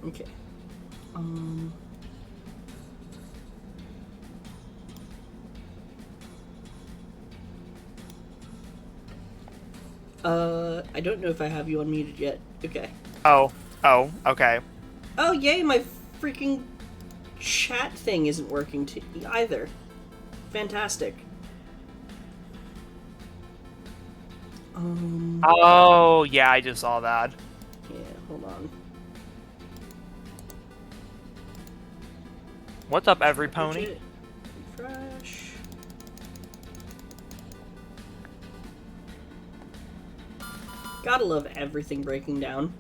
Okay. I don't know if I have you unmuted yet. Okay. Oh, okay. Oh, yay, my freaking chat thing isn't working either. Fantastic. Oh, yeah, I just saw that. Yeah, hold on. What's up, every pony? Widget. Refresh. Gotta love everything breaking down.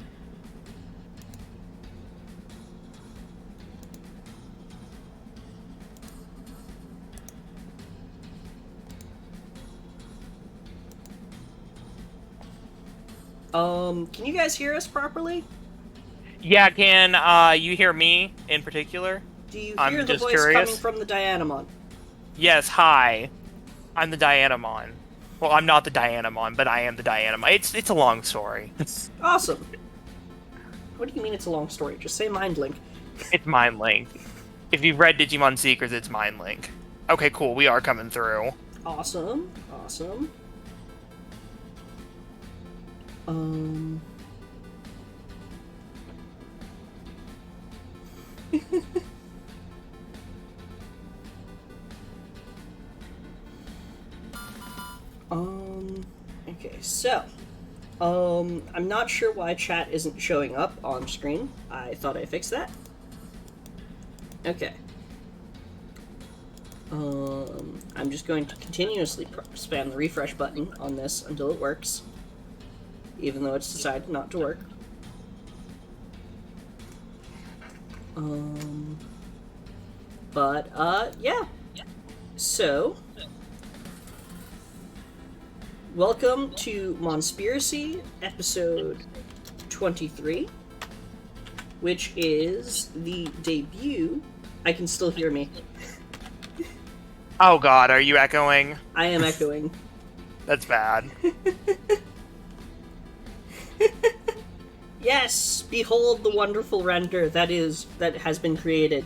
Can you guys hear us properly? Yeah, can you hear me in particular? Do you I'm hear the just voice curious. coming from the Dianamon? Yes, hi. I'm the Dianamon. Well, I'm not the Dianamon, but I am the Dianamon. It's a long story. Awesome. What do you mean it's a long story? Just say Mind Link. It's Mind Link. If you've read Digimon Seekers, it's Mind Link. Okay, cool. We are coming through. Awesome. Awesome. Okay, so, I'm not sure why chat isn't showing up on screen. I thought I fixed that. Okay. I'm just going to continuously spam the refresh button on this until it works. Even though it's decided not to work. Yeah. So, welcome to MONSPIRACY, episode 23, which is the debut. I can still hear me. Oh god, are you echoing? I am echoing. That's bad. Yes, behold the wonderful render that has been created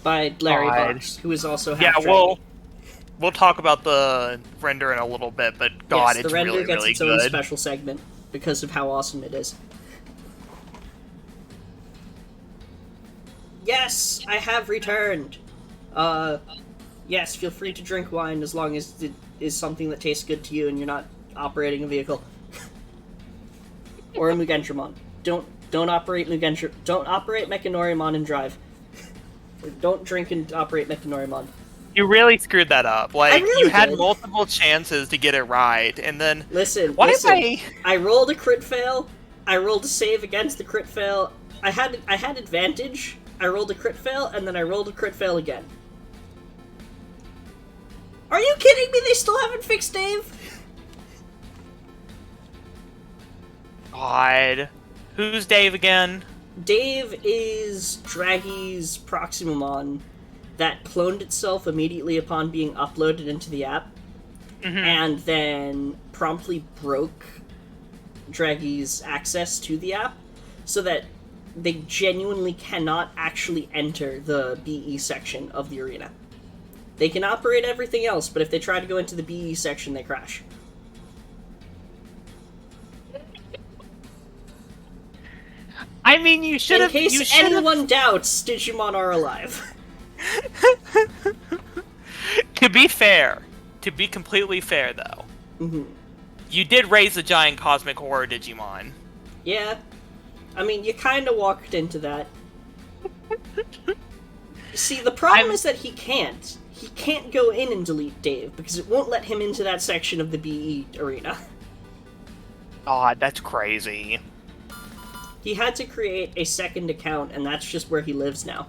by Larry Box, who is also half we'll talk about the render in a little bit, but god, yes, it's the render really, gets really its own good. special segment because of how awesome it is. Yes, I have returned. Yes, feel free to drink wine as long as it is something that tastes good to you and you're not operating a vehicle. Or a Mugentramon. Don't operate Mugentra. Don't operate Mechanorimon and drive. Or don't drink and operate Mechanorimon. You really screwed that up. Like, really you had did. multiple chances to get it right, and then... Listen. I... I rolled a crit fail. I rolled a save against the crit fail. I had advantage. I rolled a crit fail, and then I rolled a crit fail again. Are you kidding me? They still haven't fixed Dave? God. Who's Dave again? Dave is Draggy's Proximamon that cloned itself immediately upon being uploaded into the app, and then promptly broke Draggy's access to the app, so that they genuinely cannot actually enter the BE section of the arena. They can operate everything else, but if they try to go into the BE section, they crash. I mean, you should have... In case anyone doubts, Digimon are alive. To be fair, to be completely fair, though, you did raise the giant cosmic horror Digimon. Yeah. I mean, you kind of walked into that. See, the problem is that he can't. He can't go in and delete Dave, because it won't let him into that section of the BE arena. God, that's crazy. He had to create a second account, and that's just where he lives now.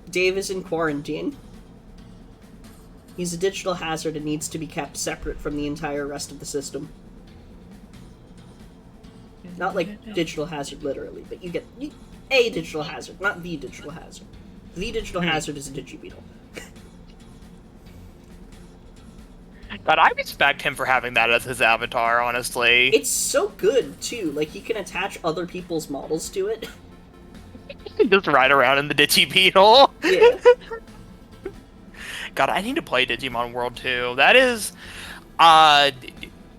Dave is in quarantine. He's a digital hazard and needs to be kept separate from the entire rest of the system. Not like digital hazard literally, but you get a digital hazard, not the digital hazard. The digital hazard is a Digibeetle. God, I respect him for having that as his avatar, honestly. It's so good, too. Like, he can attach other people's models to it. Just ride around in the Digibeetle. Yeah. God, I need to play Digimon World 2. That is,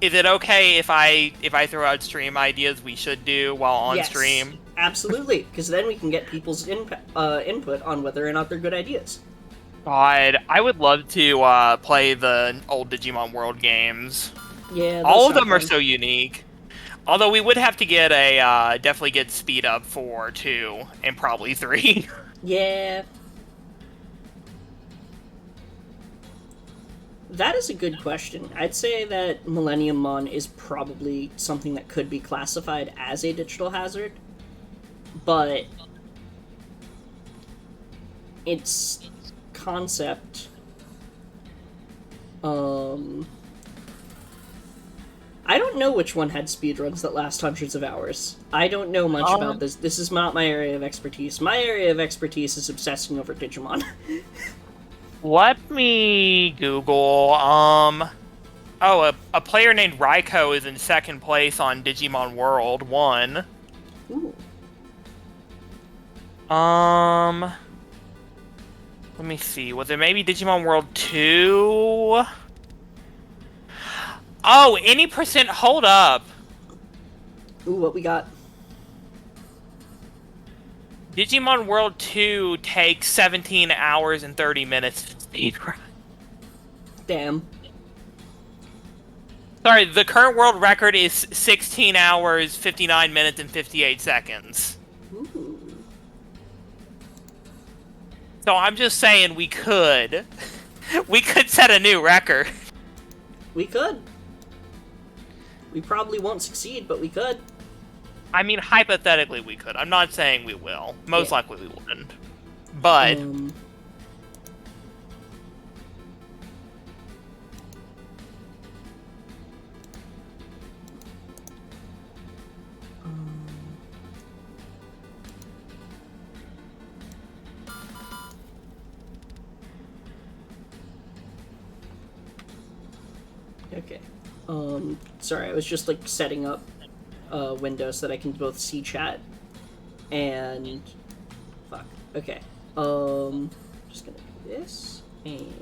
is it okay if I throw out stream ideas we should do while on stream? Absolutely, because then we can get people's input on whether or not they're good ideas. God, I would love to play the old Digimon World games. Yeah, all of them are so unique. Although we would have to get a definitely get speed up for 2 and probably 3. Yeah. That is a good question. I'd say that Millennium Mon is probably something that could be classified as a digital hazard, but its concept, I don't know which one had speedruns that last hundreds of hours. I don't know much about this. This is not my area of expertise. My area of expertise is obsessing over Digimon. Let me Google, oh, a player named Raiko is in second place on Digimon World 1. Ooh. Let me see, was it maybe Digimon World 2? Oh, any percent, hold up. Ooh, what we got? Digimon World 2 takes 17 hours and 30 minutes to speedrun. Damn. Sorry, the current world record is 16 hours, 59 minutes, and 58 seconds. Ooh. So I'm just saying we could set a new record. We could. We probably won't succeed, but we could. I mean, hypothetically we could. I'm not saying we will. Most likely we wouldn't. But... Okay. Sorry, I was just, like, setting up windows so that I can both see chat and... Fuck. Okay. Just gonna do this, and...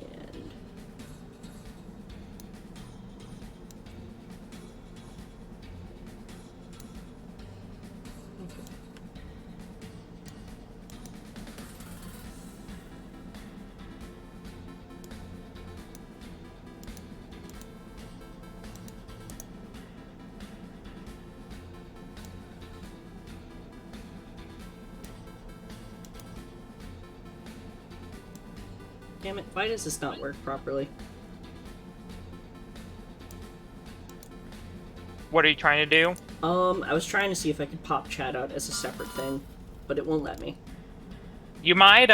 Damn it, why does this not work properly? What are you trying to do? I was trying to see if I could pop chat out as a separate thing, but it won't let me. You might,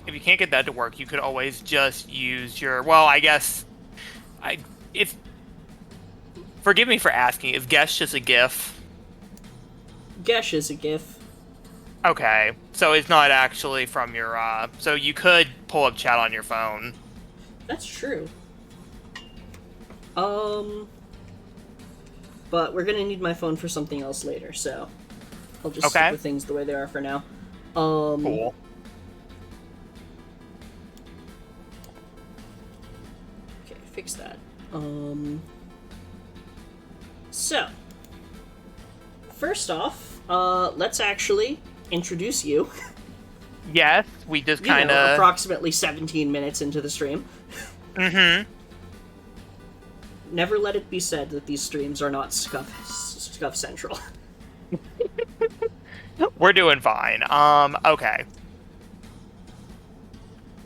if you can't get that to work, you could always just use your, well, I guess, forgive me for asking, is Gesh just a GIF? Gesh is a GIF. Okay, so it's not actually from your, so you could pull up chat on your phone. That's true. But we're gonna need my phone for something else later, so I'll just stick with things the way they are for now. Cool. Okay, fix that. So, first off, let's actually introduce you. Yes, we just kind of... approximately 17 minutes into the stream. Mm-hmm. Never let it be said that these streams are not Scuff Central. We're doing fine. Okay.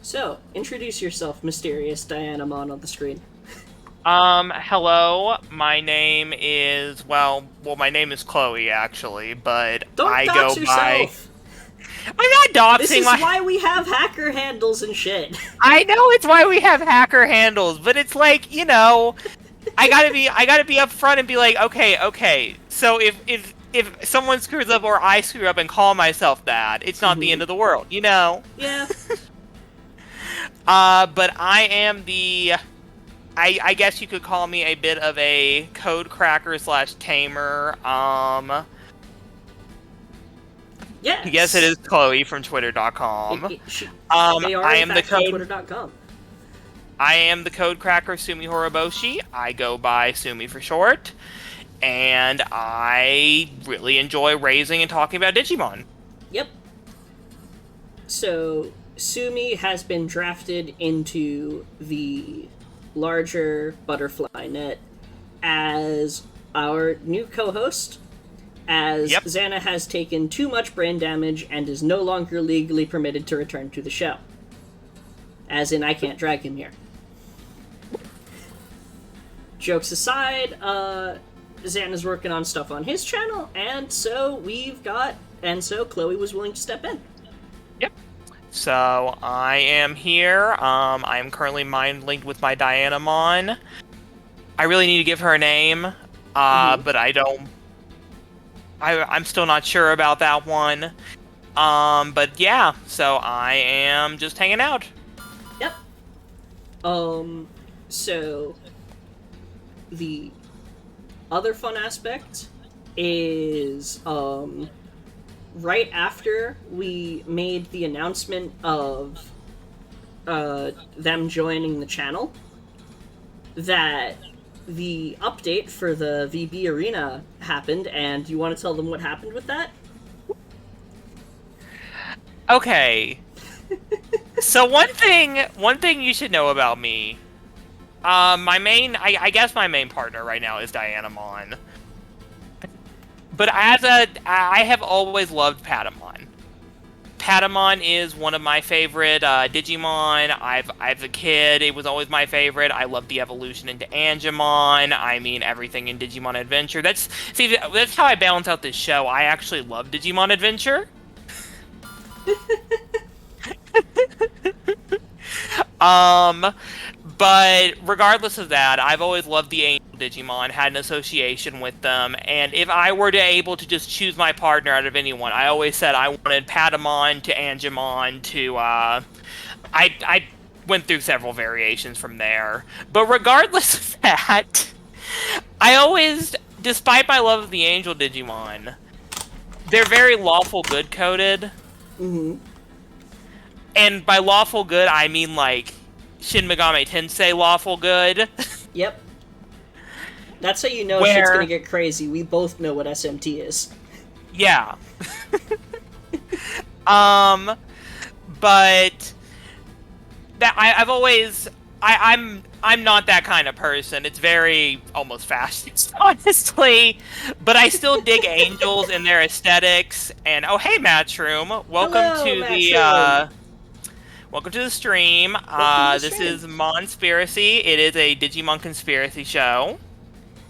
So, introduce yourself, mysterious Diana Mon on the screen. Hello, my name is, well, my name is Chloe, actually, but Don't dox yourself! I'm not doxing. This is why we have hacker handles and shit. I know it's why we have hacker handles, but it's like, you know, I gotta be upfront and be like, okay, so if someone screws up or I screw up and call myself that, it's not the end of the world, you know? Yeah. But I am I guess you could call me a bit of a code cracker / tamer. Yes. Yes, it is Chloe from Twitter.com. They are I in am fact the code. on Twitter.com. I am the code cracker Tsumi Horoboshi. I go by Tsumi for short. And I really enjoy raising and talking about Digimon. Yep. So, Tsumi has been drafted into the larger butterfly net as our new co-host, as Yep. Xana has taken too much brain damage and is no longer legally permitted to return to the show. As in, I can't drag him here. Jokes aside, Xana's working on stuff on his channel, and so Chloe was willing to step in. Yep. So I am here. I am currently mind linked with my Dianamon. I really need to give her a name, but I don't. I'm still not sure about that one. But yeah, so I am just hanging out. Yep. So the other fun aspect is, right after we made the announcement of, them joining the channel, that the update for the VB Arena happened, and you want to tell them what happened with that? Okay. So one thing you should know about me. I guess my main partner right now is Dianamon. But I have always loved Patamon. Patamon is one of my favorite Digimon. As a kid, it was always my favorite. I love the evolution into Angemon. I mean, everything in Digimon Adventure. That's how I balance out this show. I actually love Digimon Adventure. But regardless of that, I've always loved the Angel Digimon, had an association with them, and if I were to able to just choose my partner out of anyone, I always said I wanted Patamon to Angemon to, I went through several variations from there. But regardless of that, I always, despite my love of the Angel Digimon, they're very lawful good coded. Mm-hmm. And by lawful good, I mean like Shin Megami Tensei lawful good. Yep. That's how you know shit's gonna get crazy. We both know what SMT is. Yeah. But that I've always I'm not that kind of person. It's very almost fascist, honestly. But I still dig angels and their aesthetics. And oh hey Matchroom, welcome to the stream. This is MONSPIRACY. It is a Digimon conspiracy show.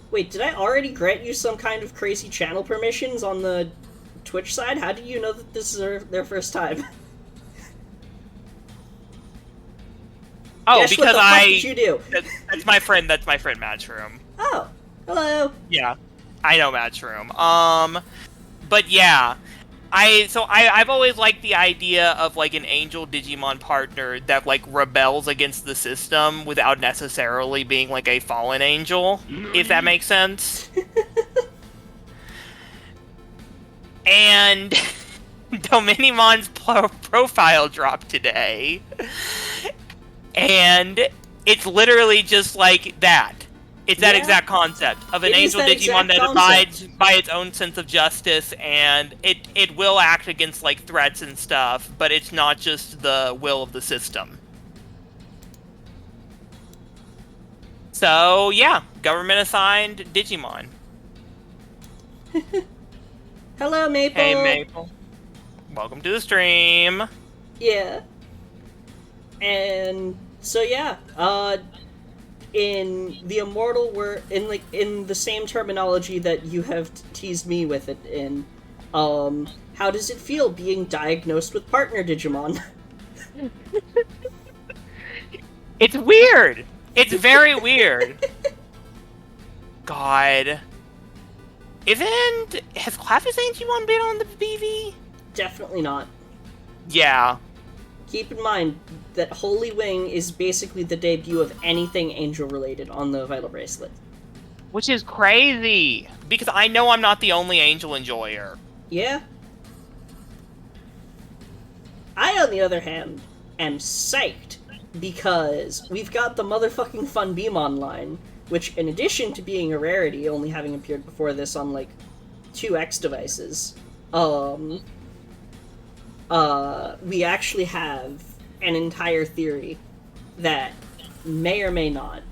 Wait, did I already grant you some kind of crazy channel permissions on the Twitch side? How do you know that this is their first time? Oh, Guess because what the fuck did you do? That's my friend Matchroom. Oh, hello. Yeah, I know Matchroom. But yeah. I've always liked the idea of like an angel Digimon partner that like rebels against the system without necessarily being like a fallen angel, if that makes sense. And Dominimon's profile dropped today, and it's literally just like that. It's that exact concept of an angel Digimon that abides by its own sense of justice, and it will act against like threats and stuff, but it's not just the will of the system. So yeah, government assigned Digimon. Hello, Maple. Hey Maple. Welcome to the stream. Yeah. And so yeah, in the immortal in the same terminology that you have teased me with it in, how does it feel being diagnosed with partner Digimon? It's weird. It's very weird. God. Has Clavis Angemon been on the BV? Definitely not. Yeah. Keep in mind that Holy Wing is basically the debut of anything angel-related on the Vital Bracelet. Which is crazy, because I know I'm not the only angel enjoyer. Yeah. on the other hand, am psyched because we've got the motherfucking Fun Beam online, which, in addition to being a rarity, only having appeared before this on, like, 2X devices, we actually have an entire theory that may or may not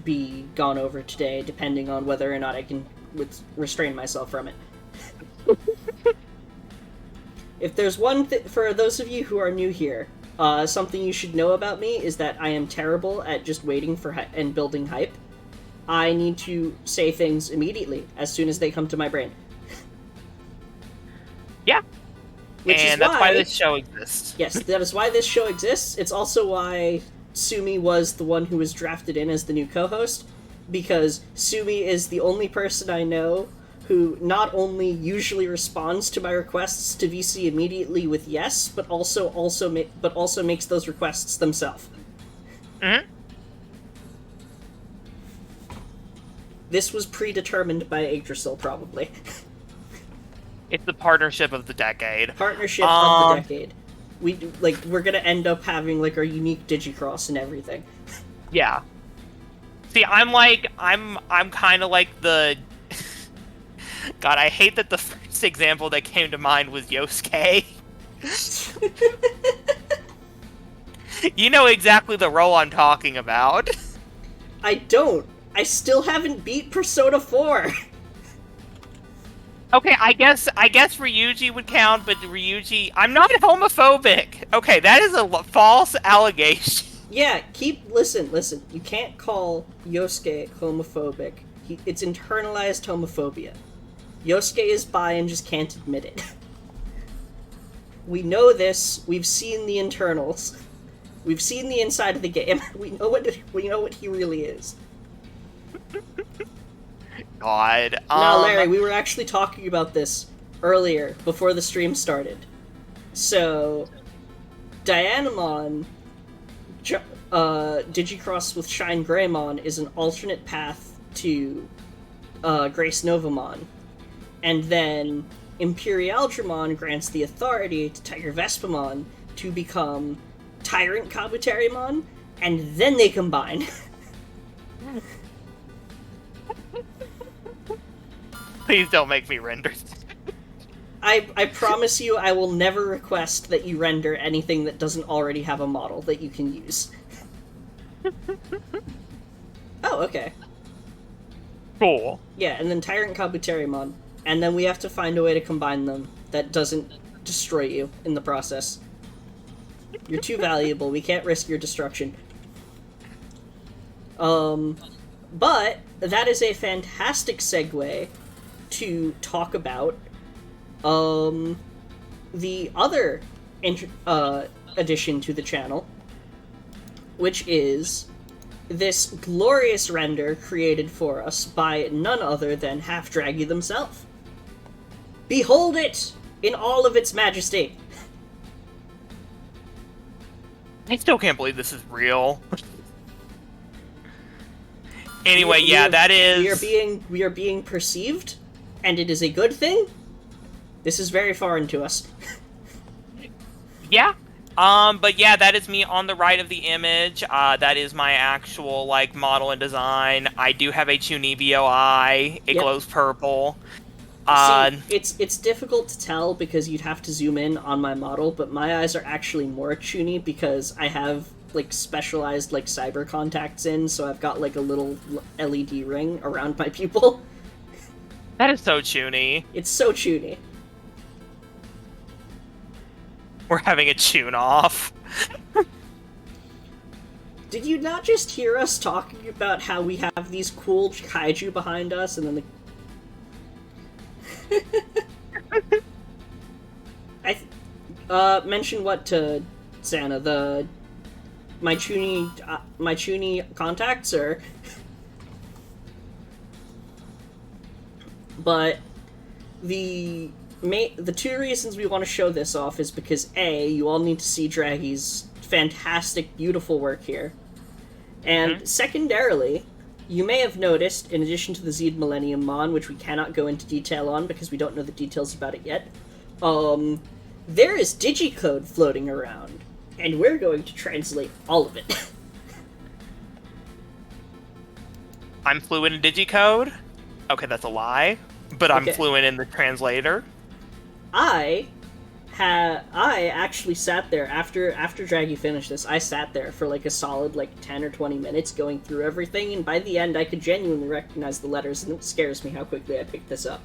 be gone over today, depending on whether or not I can restrain myself from it. If there's one for those of you who are new here, something you should know about me is that I am terrible at just waiting for and building hype. I need to say things immediately, as soon as they come to my brain. Yeah. That's why this show exists. Yes, that is why this show exists. It's also why Tsumi was the one who was drafted in as the new co-host, because Tsumi is the only person I know who not only usually responds to my requests to VC immediately with yes, but also makes those requests themselves. Mm-hmm. This was predetermined by Yggdrasil, probably. It's the partnership of the decade. Partnership of the decade. We're gonna end up having, like, our unique Digicross and everything. Yeah. See, I'm kind of like the... God, I hate that the first example that came to mind was Yosuke. You know exactly the role I'm talking about. I don't. I still haven't beat Persona 4. Okay, I guess Ryuji would count, but Ryuji... I'm not homophobic! Okay, that is a false allegation. Yeah, listen. You can't call Yosuke homophobic. It's internalized homophobia. Yosuke is bi and just can't admit it. We know this. We've seen the internals. We've seen the inside of the game. We know what he really is. God. Now, Larry, we were actually talking about this earlier, before the stream started. So, Dianamon Digicross with Shine Greymon is an alternate path to Grace Novamon. And then Imperialdramon grants the authority to Tiger Vespamon to become Tyrant Kabuterimon, and then they combine. Please don't make me render. I promise you I will never request that you render anything that doesn't already have a model that you can use. Oh, okay. Cool. Yeah, and then Tyrant Kabuterimon. And then we have to find a way to combine them that doesn't destroy you in the process. You're too valuable, we can't risk your destruction. But that is a fantastic segue to talk about the other addition to the channel, which is this glorious render created for us by none other than Half Draggy themselves. Behold it in all of its majesty. I still can't believe this is real. Anyway, that is... We are being perceived, and it is a good thing. This is very foreign to us. Yeah. But yeah, that is me on the right of the image. That is my actual, like, model and design. I do have a Chunibyo eye. It glows purple. See, it's difficult to tell because you'd have to zoom in on my model, but my eyes are actually more Chuni because I have, like, specialized, like, cyber contacts in, so I've got, like, a little LED ring around my pupil. That is so Chuni. It's so Chuni. We're having a tune-off. Did you not just hear us talking about how we have these cool kaiju behind us, and then the... mention what to Xana? My Chuni contacts, or... But the two reasons we want to show this off is because A, you all need to see Draggy's fantastic, beautiful work here. And secondarily, you may have noticed, in addition to the Zed Millennium Mon, which we cannot go into detail on because we don't know the details about it yet, there is digicode floating around, and we're going to translate all of it. I'm fluent in digicode? Okay, that's a lie. But I'm fluent in the translator. I actually sat there after Draggy finished this. I sat there for like a solid 10 or 20 minutes going through everything, and by the end I could genuinely recognize the letters, and it scares me how quickly I picked this up.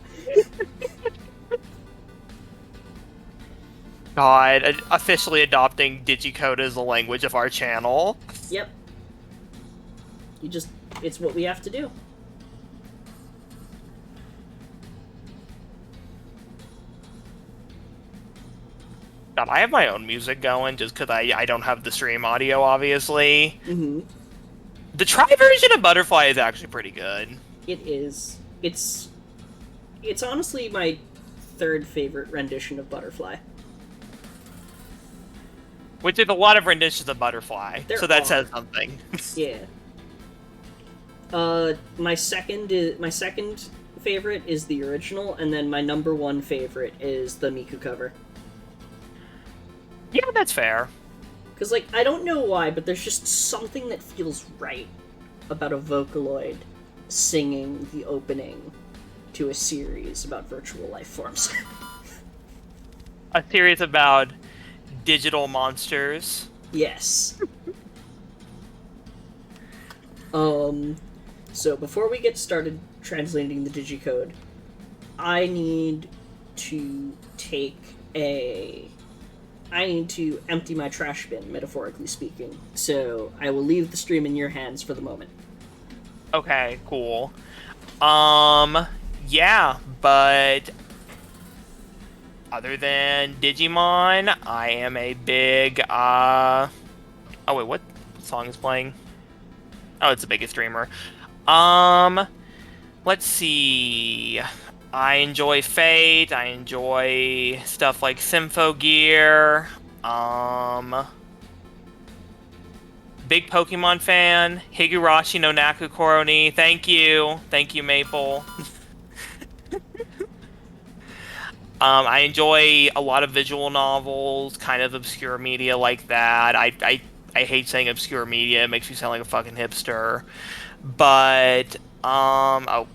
God, officially adopting digicode as the language of our channel. Yep. It's what we have to do. God, I have my own music going just because I don't have the stream audio, obviously. Mm-hmm. The try version of Butterfly is actually pretty good. It is. It's honestly my third favorite rendition of Butterfly. Which is a lot of renditions of Butterfly, so that says something. Yeah. My second favorite is the original, and then my number one favorite is the Miku cover. Yeah, that's fair. Because, I don't know why, but there's just something that feels right about a Vocaloid singing the opening to a series about virtual life forms. A series about digital monsters. Yes. So before we get started translating the digicode, I need to empty my trash bin, metaphorically speaking. So I will leave the stream in your hands for the moment. Okay, cool. Yeah, but other than Digimon, I am a big, oh wait, what song is playing? Oh, it's the biggest streamer. Let's see. I enjoy Fate, I enjoy stuff like Symphogear, big Pokemon fan, Higurashi no Naku Koroni, thank you, Maple. I enjoy a lot of visual novels, kind of obscure media like that. I hate saying obscure media, it makes me sound like a fucking hipster. But, oh.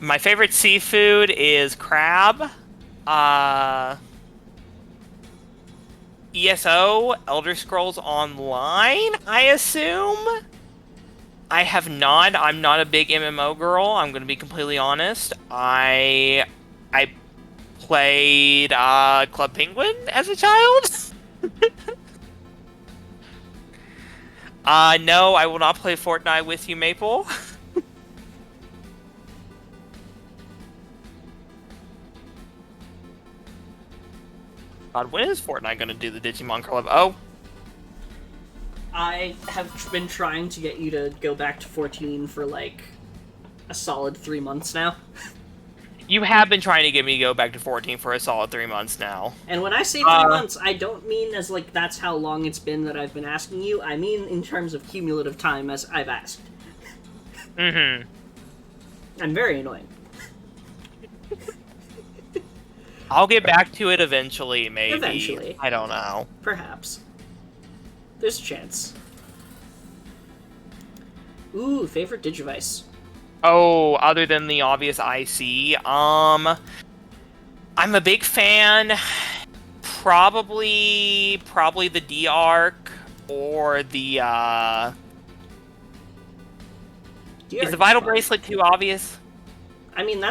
My favorite seafood is crab. ESO, Elder Scrolls Online, I assume? I have not. I'm not a big MMO girl, I'm gonna be completely honest. I played Club Penguin as a child. No, I will not play Fortnite with you, Maple. God, when is Fortnite gonna do the Digimon Club? Oh. I have been trying to get you to go back to 14 for a solid 3 months now. You have been trying to get me to go back to 14 for a solid 3 months now. And when I say 3 months, I don't mean as that's how long it's been that I've been asking you. I mean in terms of cumulative time as I've asked. Mm-hmm. I'm very annoying. I'll get back to it eventually, maybe. Eventually. I don't know. Perhaps. There's a chance. Ooh, favorite Digivice. Oh, other than the obvious IC, I'm a big fan. Probably the D-Arc or the, is the Vital Bracelet too obvious? I mean,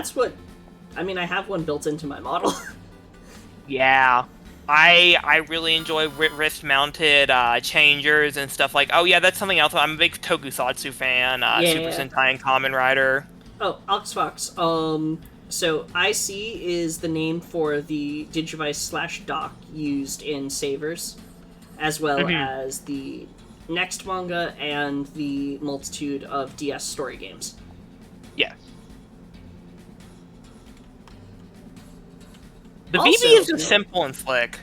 I have one built into my model. Yeah. I really enjoy wrist-mounted changers and stuff like... Oh, yeah, that's something else. I'm a big Tokusatsu fan. Super Sentai and Kamen Rider. Oh, Oxfox. So IC is the name for the Digivice/dock used in Savers, as well as the Next manga and the multitude of DS story games. Yes. The also, BB is just simple and slick.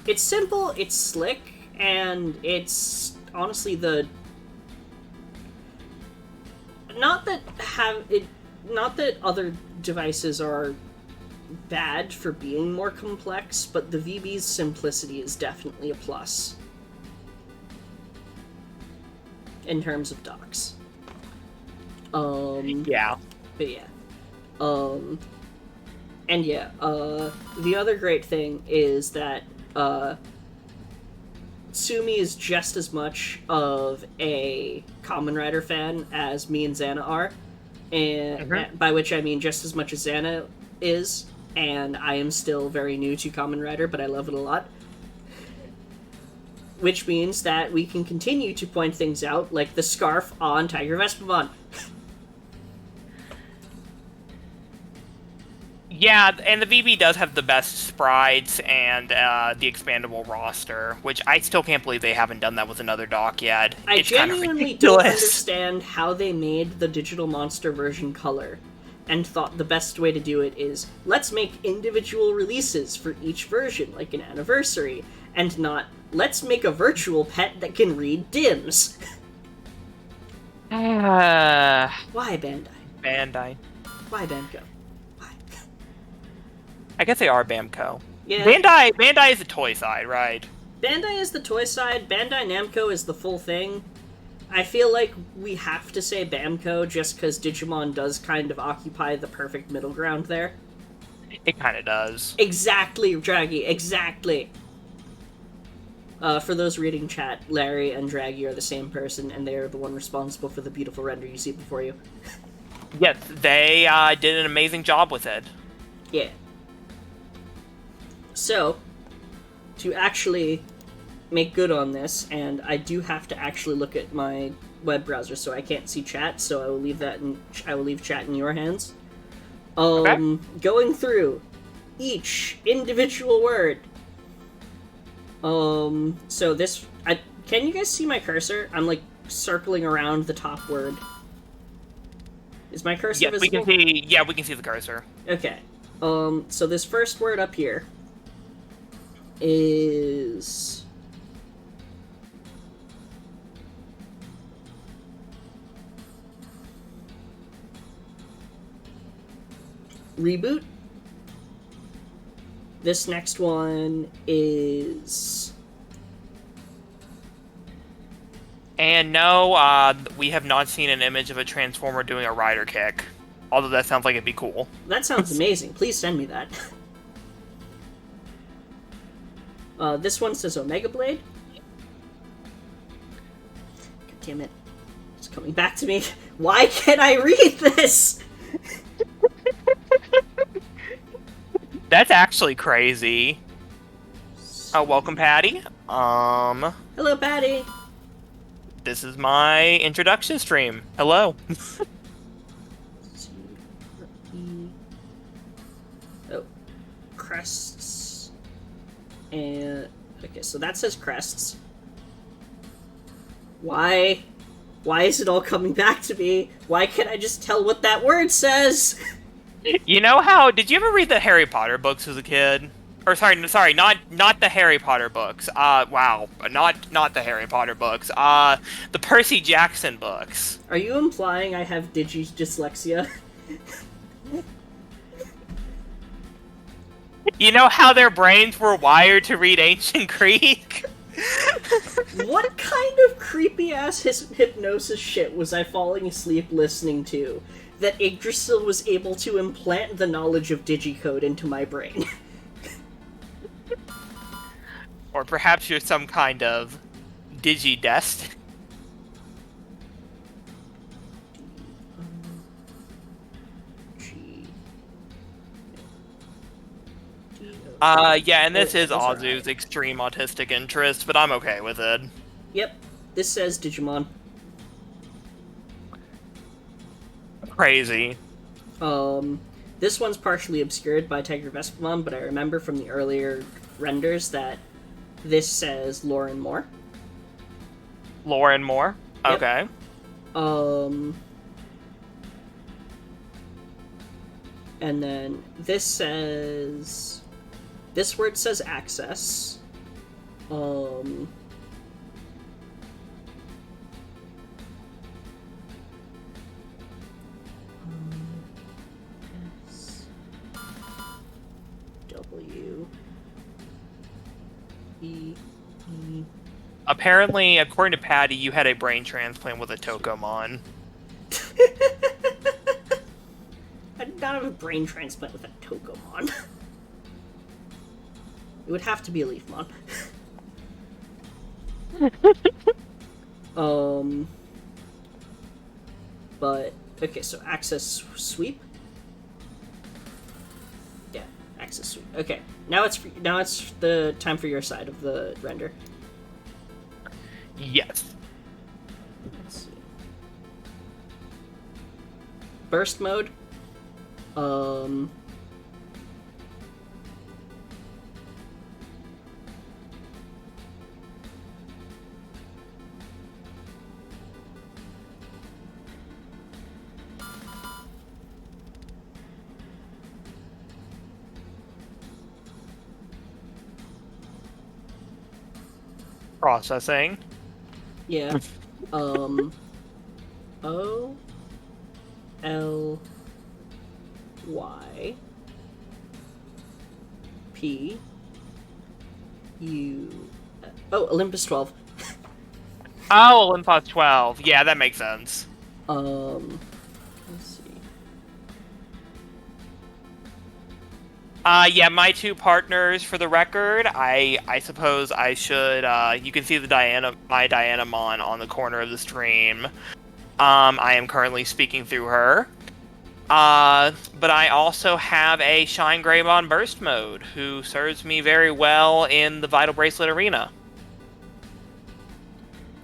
It's simple, it's slick, and it's honestly not that other devices are bad for being more complex, but the VB's simplicity is definitely a plus. In terms of docs. Yeah. But yeah. And yeah, the other great thing is that, Tsumi is just as much of a Kamen Rider fan as me and Xana are, and by which I mean just as much as Xana is, and I am still very new to Kamen Rider, but I love it a lot. Which means that we can continue to point things out, like the scarf on Tiger Vespamon. Yeah, and the VB does have the best sprites and the expandable roster, which I still can't believe they haven't done that with another doc yet. I It's kind of genuinely don't ridiculous. understand how they made the Digital Monster version color, and thought the best way to do it is, let's make individual releases for each version, like an anniversary, and not, let's make a virtual pet that can read DIMS. Why, Bandai? Bandai. Why, Banco? Why? I guess they are Bamco. Yeah. Bandai is the toy side, right? Bandai is the toy side, Bandai Namco is the full thing. I feel like we have to say Bamco just because Digimon does kind of occupy the perfect middle ground there. It kind of does. Exactly, Draggy, exactly. For those reading chat, Larry and Draggy are the same person, and they are the one responsible for the beautiful render you see before you. Yes, they did an amazing job with it. Yeah. So, to actually make good on this, and I do have to actually look at my web browser, so I can't see chat, so I will leave chat in your hands. Okay. Going through each individual word. So this, can you guys see my cursor? I'm like circling around the top word. Is my cursor Yes, visible? we can see the cursor. Okay. So this first word up here is reboot. This next one is... And no, we have not seen an image of a Transformer doing a rider kick. Although that sounds like it'd be cool. That sounds amazing. Please send me that. This one says Omega Blade. God damn it. It's coming back to me. Why can't I read this? That's actually crazy. Oh, welcome, Patty. Hello, Patty. This is my introduction stream. Hello. Oh, crests. And okay, so that says crests. Why is it all coming back to me? Why can't I just tell what that word says? You know how? Did you ever read the Harry Potter books as a kid? Or sorry, not the Harry Potter books. Wow, not the Harry Potter books. The Percy Jackson books. Are you implying I have dyslexia? You know how their brains were wired to read ancient Greek? What kind of creepy-ass hypnosis shit was I falling asleep listening to that Yggdrasil was able to implant the knowledge of digicode into my brain? Or perhaps you're some kind of digidest. Yeah, and this is Azu's extreme autistic interest, but I'm okay with it. Yep, this says Digimon. Crazy. This one's partially obscured by Tiger Vespamon, but I remember from the earlier renders that this says Lauren Moore. Lauren Moore? Yep. Okay. And then this says... This word says access. E, E. Apparently, according to Patty, you had a brain transplant with a Tokomon. I did not have a brain transplant with a Tokomon. It would have to be a Leafmon. But okay, so access sweep. Yeah, access sweep. Okay, now it's the time for your side of the render. Yes. Let's see. Burst mode. Processing. Yeah. O L Y P U. Oh, Olympus 12. Oh, Olympus 12. Yeah, that makes sense. Let's see. Yeah, my two partners, for the record, I suppose I should, you can see my Dianamon on the corner of the stream. I am currently speaking through her. But I also have a Shine Greymon Burst mode, who serves me very well in the Vital Bracelet arena.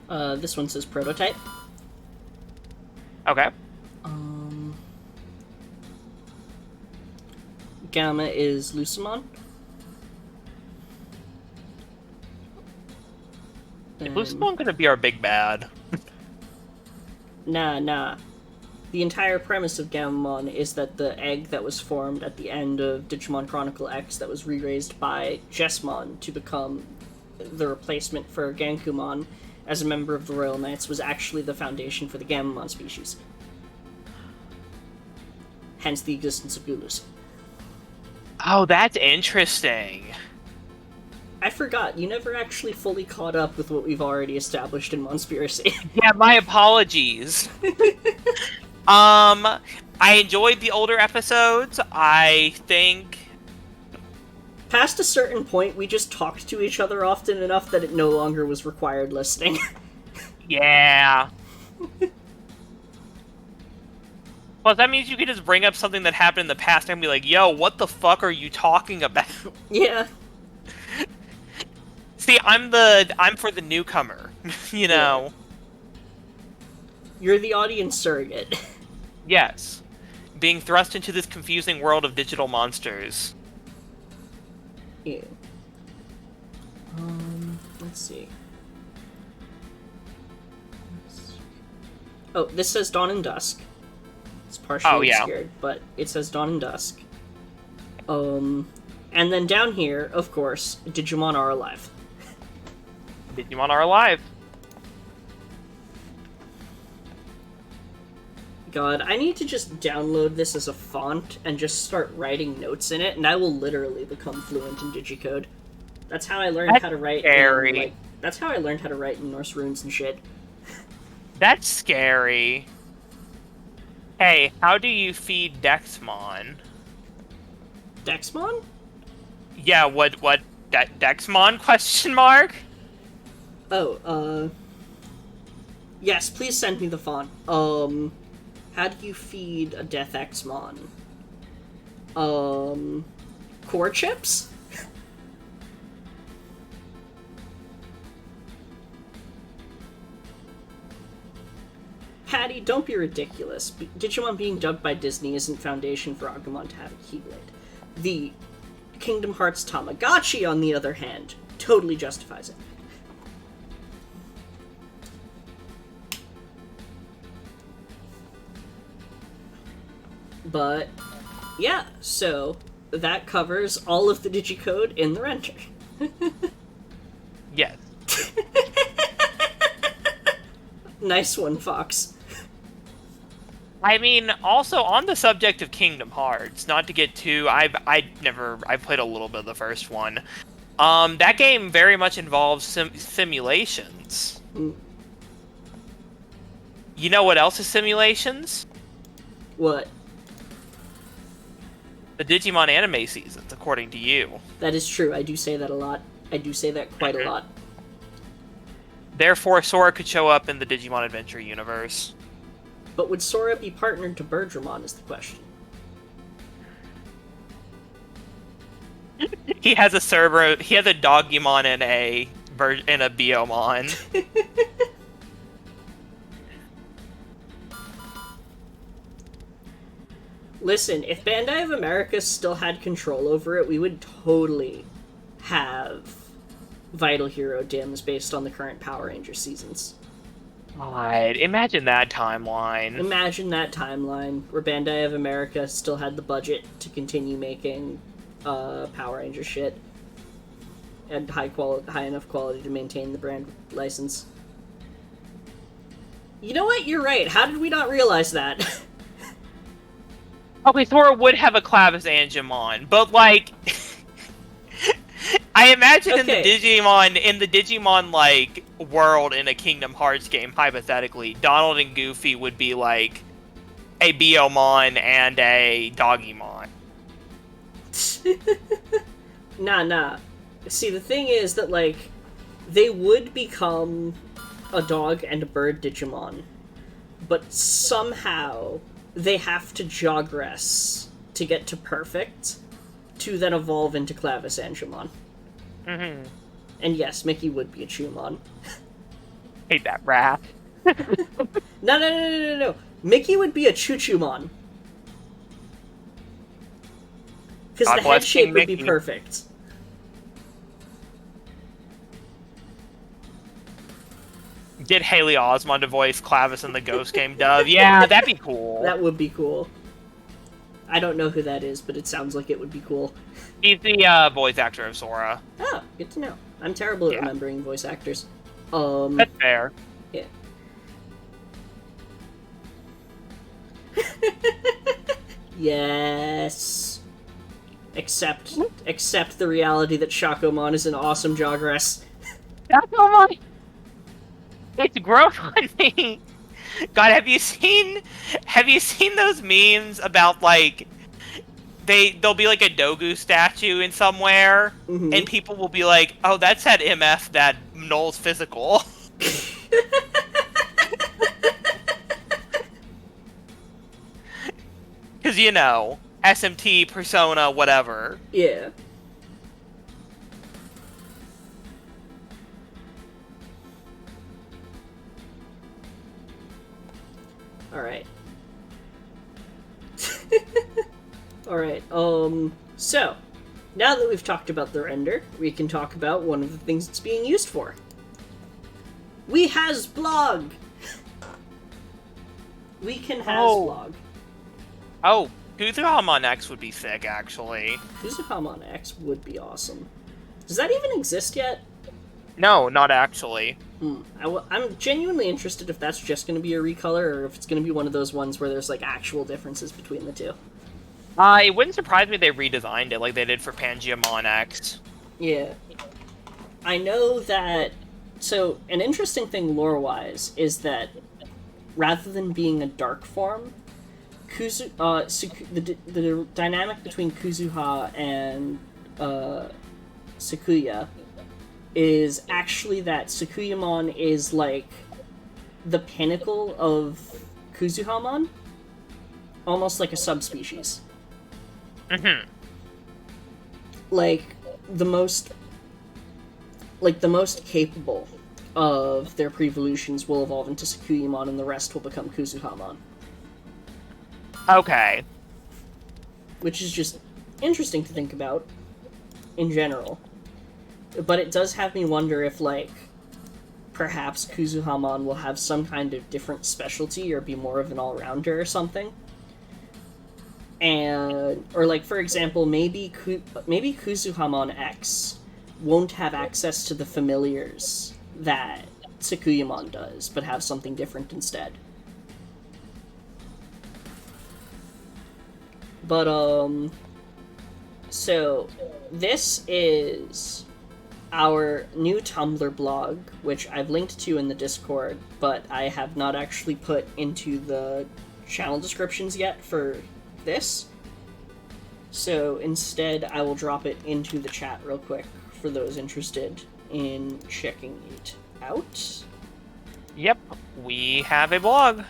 This one says prototype. Okay. Gamma is Lucimon. Is Lucimon gonna be our big bad? Nah. The entire premise of Gammamon is that the egg that was formed at the end of Digimon Chronicle X that was re-raised by Jessmon to become the replacement for Gankumon as a member of the Royal Knights was actually the foundation for the Gammamon species. Hence the existence of Gulus. Oh, that's interesting. I forgot, you never actually fully caught up with what we've already established in MONSPIRACY. Yeah, my apologies. I enjoyed the older episodes. I think... Past a certain point, we just talked to each other often enough that it no longer was required listening. Yeah. Plus, that means you can just bring up something that happened in the past and be like, yo, what the fuck are you talking about? Yeah. See, I'm for the newcomer, you know? Yeah. You're the audience surrogate. Yes. Being thrust into this confusing world of digital monsters. Yeah. Let's see. Oh, this says Dawn and Dusk. It's partially obscured, but it says Dawn and Dusk. And then down here, of course, Digimon are alive. Digimon are alive. God, I need to just download this as a font and just start writing notes in it, and I will literally become fluent in Digicode. That's how I learned how to write. Scary. That's how I learned how to write in Norse runes and shit. That's scary. Hey, how do you feed Dexmon? Dexmon? Yeah, what, Dexmon, question mark? Oh, yes, please send me the font. How do you feed a Death Xmon? Core chips? Patty, don't be ridiculous. Digimon being dubbed by Disney isn't foundation for Agumon to have a Keyblade. The Kingdom Hearts Tamagotchi, on the other hand, totally justifies it. But, yeah, so that covers all of the digicode in the render. Yes. Nice one, Fox. I mean, also on the subject of Kingdom Hearts, not to get too, I've played a little bit of the first one. That game very much involves simulations. Mm. You know what else is simulations? What? The Digimon anime seasons, according to you. That is true. I do say that a lot. I do say that quite a lot. Therefore, Sora could show up in the Digimon Adventure universe. But would Sora be partnered to Bergermon is the question. He has a server. He has a Dogimon and a Biomon. Listen, if Bandai of America still had control over it, we would totally have Vital Hero Dims based on the current Power Ranger seasons. God, imagine that timeline. Imagine that timeline where Bandai of America still had the budget to continue making Power Ranger shit and high enough quality to maintain the brand license. You know what? You're right. How did we not realize that? Okay, Sora would have a Clavis Angemon, but like, I imagine in the Digimon like world in a Kingdom Hearts game, hypothetically, Donald and Goofy would be like a Biomon and a Dogimon. Nah. See, the thing is that, like, they would become a dog and a bird Digimon, but somehow they have to jogress to get to perfect to then evolve into Clavis Angemon. Mm-hmm. And yes, Mickey would be a Chumon. Hate that rat. No. Mickey would be a Choo-Choo-Mon. Because the head shape would be perfect. Get Haley Osmond to voice Clavis in the Ghost Game dub. Yeah, that'd be cool. That would be cool. I don't know who that is, but it sounds like it would be cool. He's the voice actor of Sora. Oh, good to know. I'm terrible at remembering voice actors. That's fair. Yeah. Yes. Except the reality that Shakomon is an awesome jogress. Shakomon! It's growth on me! God, have you seen those memes about, like, there'll be, like, a Dogu statue in somewhere, and people will be like, oh, that's that MF that Noel's physical. Because, you know, SMT, Persona, whatever. Yeah. Alright. Alright, so, now that we've talked about the render, we can talk about one of the things it's being used for. We has blog! We can has blog. Oh, Kuzuhamon X would be sick, actually. Kuzuhamon X would be awesome. Does that even exist yet? No, not actually. I'm genuinely interested if that's just going to be a recolor, or if it's going to be one of those ones where there's, like, actual differences between the two. It wouldn't surprise me if they redesigned it like they did for Pangeamon X. Yeah. I know that... So, an interesting thing lore-wise is that rather than being a dark form, the dynamic between Kuzuha and Sakuya is actually that Sakuyamon is, like, the pinnacle of Kuzuhamon. Almost like a subspecies. Mm-hmm. Like, the most capable of their pre-evolutions will evolve into Sakuyamon, and the rest will become Kuzuhamon. Okay. Which is just interesting to think about, in general. But it does have me wonder if, like, perhaps Kuzuhamon will have some kind of different specialty or be more of an all-rounder or something. Or, like, for example, maybe Kuzuhamon X won't have access to the familiars that Sakuyamon does, but have something different instead. But, so, this is our new Tumblr blog, which I've linked to in the Discord, but I have not actually put into the channel descriptions yet for this. So instead, I will drop it into the chat real quick for those interested in checking it out. Yep, we have a blog.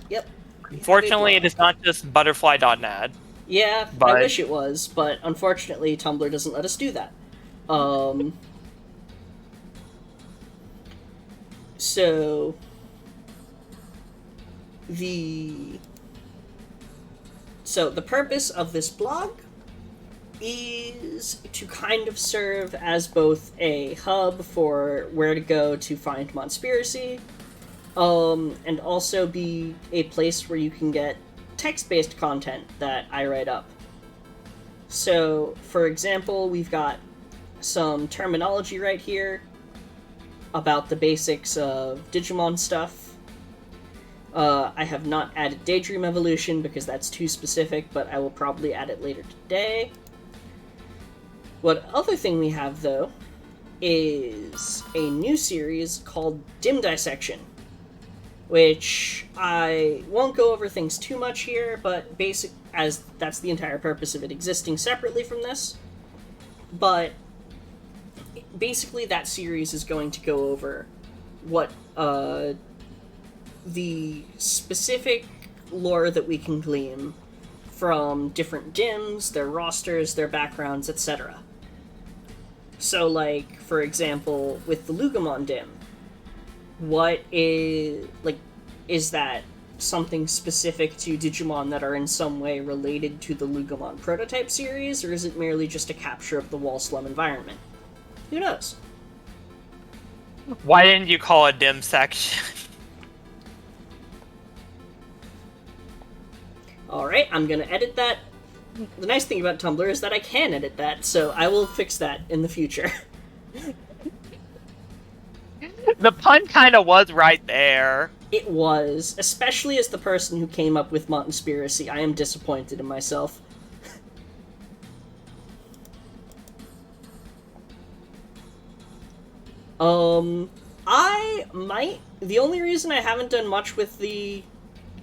Yep. Unfortunately, it is not just butterfly.net. Yeah, but... I wish it was, but unfortunately, Tumblr doesn't let us do that. So the purpose of this blog is to kind of serve as both a hub for where to go to find MONSPIRACY, and also be a place where you can get text-based content that I write up. So, for example, we've got some terminology right here about the basics of Digimon stuff. I have not added Daydream Evolution because that's too specific, but I will probably add it later today. What other thing we have, though, is a new series called Dim Dissection, which I won't go over things too much here, but as that's the entire purpose of it existing separately from this. But basically that series is going to go over what the specific lore that we can glean from different Dims, their rosters, their backgrounds, etc. So, like, for example, with the Lugumon Dim, is that something specific to Digimon that are in some way related to the Lugumon prototype series, or is it merely just a capture of the Wall Slum environment? Who knows? Why didn't you call it Dim section? Alright, I'm gonna edit that. The nice thing about Tumblr is that I can edit that, so I will fix that in the future. The pun kind of was right there. It was, especially as the person who came up with MONSPIRACY. I am disappointed in myself. The only reason I haven't done much with the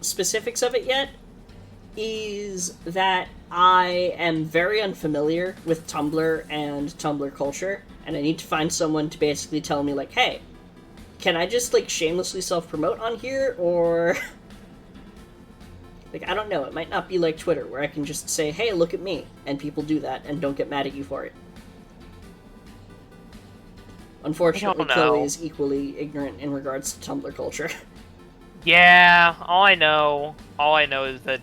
specifics of it yet is that I am very unfamiliar with Tumblr and Tumblr culture, and I need to find someone to basically tell me, like, hey, can I just, like, shamelessly self-promote on here, or... like, I don't know, it might not be like Twitter, where I can just say, hey, look at me, and people do that, and don't get mad at you for it. Unfortunately, Chloe is equally ignorant in regards to Tumblr culture. Yeah, all I know is that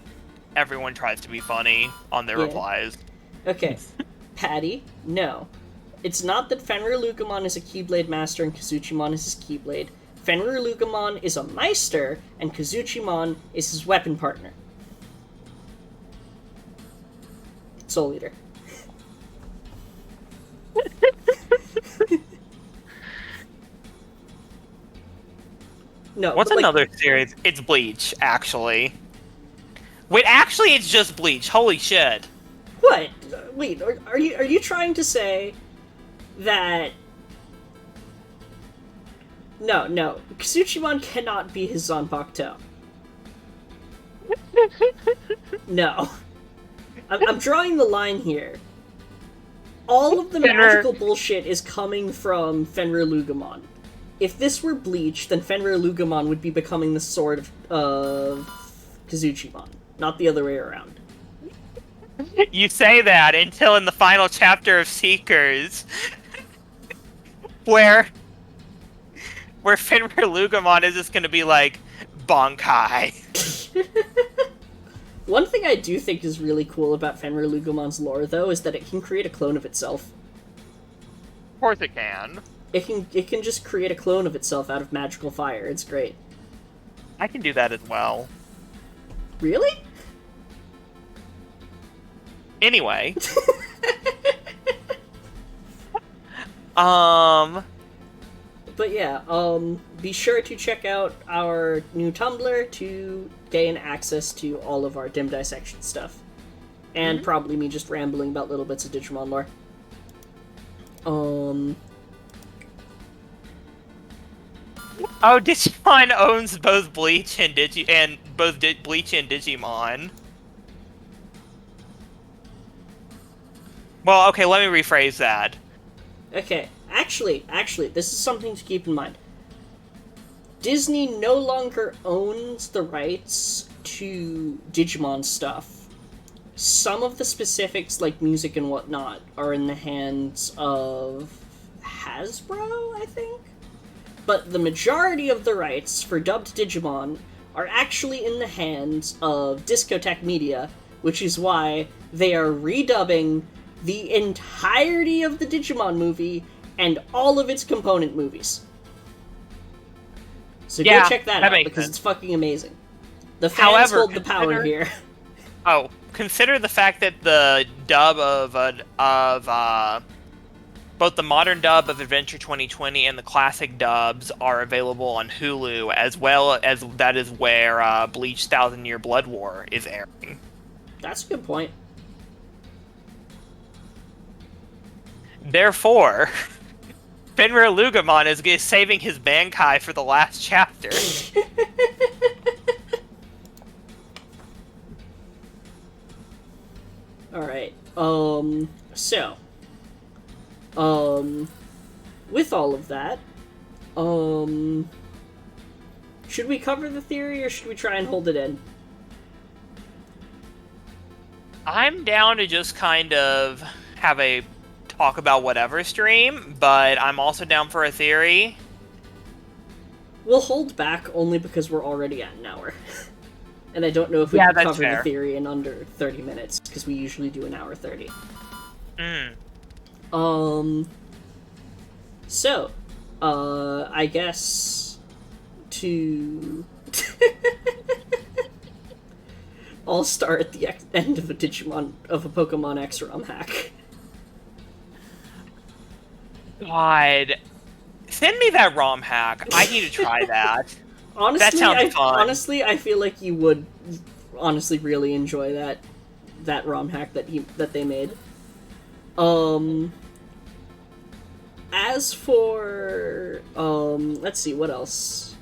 everyone tries to be funny on their replies. Okay, Patty, no. It's not that Fenrir Lugumon is a Keyblade Master and Kazuchimon is his Keyblade. Fenrir Lugumon is a Meister, and Kazuchimon is his weapon partner. Soul Eater. No. What's another series? It's Bleach, actually. Wait, actually, it's just Bleach. Holy shit! What? Wait, are you trying to say that? No, Kazuchimon cannot be his Zanpakuto. No, I'm drawing the line here. All of the magical bullshit is coming from Fenrir Lugumon. If this were Bleach, then Fenrir Lugumon would be becoming the sword of Kazuchimon, not the other way around. You say that until in the final chapter of Seekers, where Fenrir Lugumon is just gonna be like, Bonkai. One thing I do think is really cool about Fenrir Lugumon's lore, though, is that it can create a clone of itself. Of course it can. It can just create a clone of itself out of magical fire. It's great. I can do that as well. Really? Anyway. But yeah, be sure to check out our new Tumblr to gain access to all of our Dim Dissection stuff. And probably me just rambling about little bits of Digimon lore. Um, Oh, Digimon owns both Bleach and Bleach and Digimon. Well, okay, let me rephrase that. okay, actually, this is something to keep in mind. Disney no longer owns the rights to Digimon stuff. Some of the specifics, like music and whatnot, are in the hands of Hasbro, I think? But the majority of the rights for dubbed Digimon are actually in the hands of Discotech Media, which is why they are redubbing the entirety of the Digimon movie and all of its component movies. So Yeah, go check that out, because sense. it's fucking amazing. The fans However, hold the power here. Oh, consider the fact that the dub of both the modern dub of Adventure 2020 and the classic dubs are available on Hulu, as well as that is where Bleach 1,000 Year Blood War is airing. That's a good point. Therefore, Fenrir Lugamon is saving his Bankai for the last chapter. Alright, so, with all of that, should we cover the theory, or should we try and hold it in? I'm down to just kind of have a talk about whatever stream, but I'm also down for a theory. We'll hold back only because we're already at an hour. And I don't know if we can cover the theory in under 30 minutes, because we usually do an hour 30. So, I guess to... I'll start at the end of a Pokemon X ROM hack. God. Send me that ROM hack. I need to try that. Honestly, that sounds fun. Honestly, I feel like you would honestly really enjoy that ROM hack that they made. As for let's see, what else?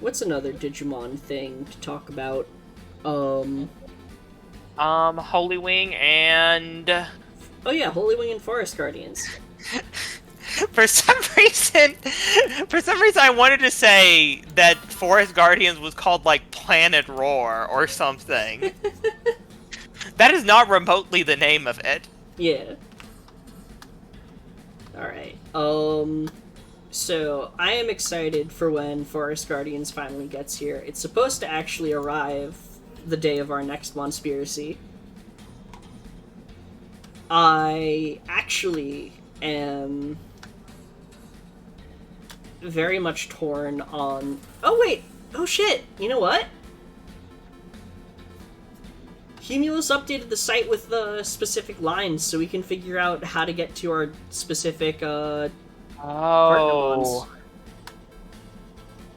What's another Digimon thing to talk about? Holy Wing and... Oh yeah, Holy Wing and Forest Guardians. For some reason, I wanted to say that Forest Guardians was called, like, Planet Roar or something. That is not remotely the name of it. Yeah. Alright, so I am excited for when Forest Guardians finally gets here. It's supposed to actually arrive the day of our next MONSPIRACY. I actually am very much torn on... Oh, wait! Oh, shit! You know what? Cumulus updated the site with the specific lines, so we can figure out how to get to our specific, Partnermons.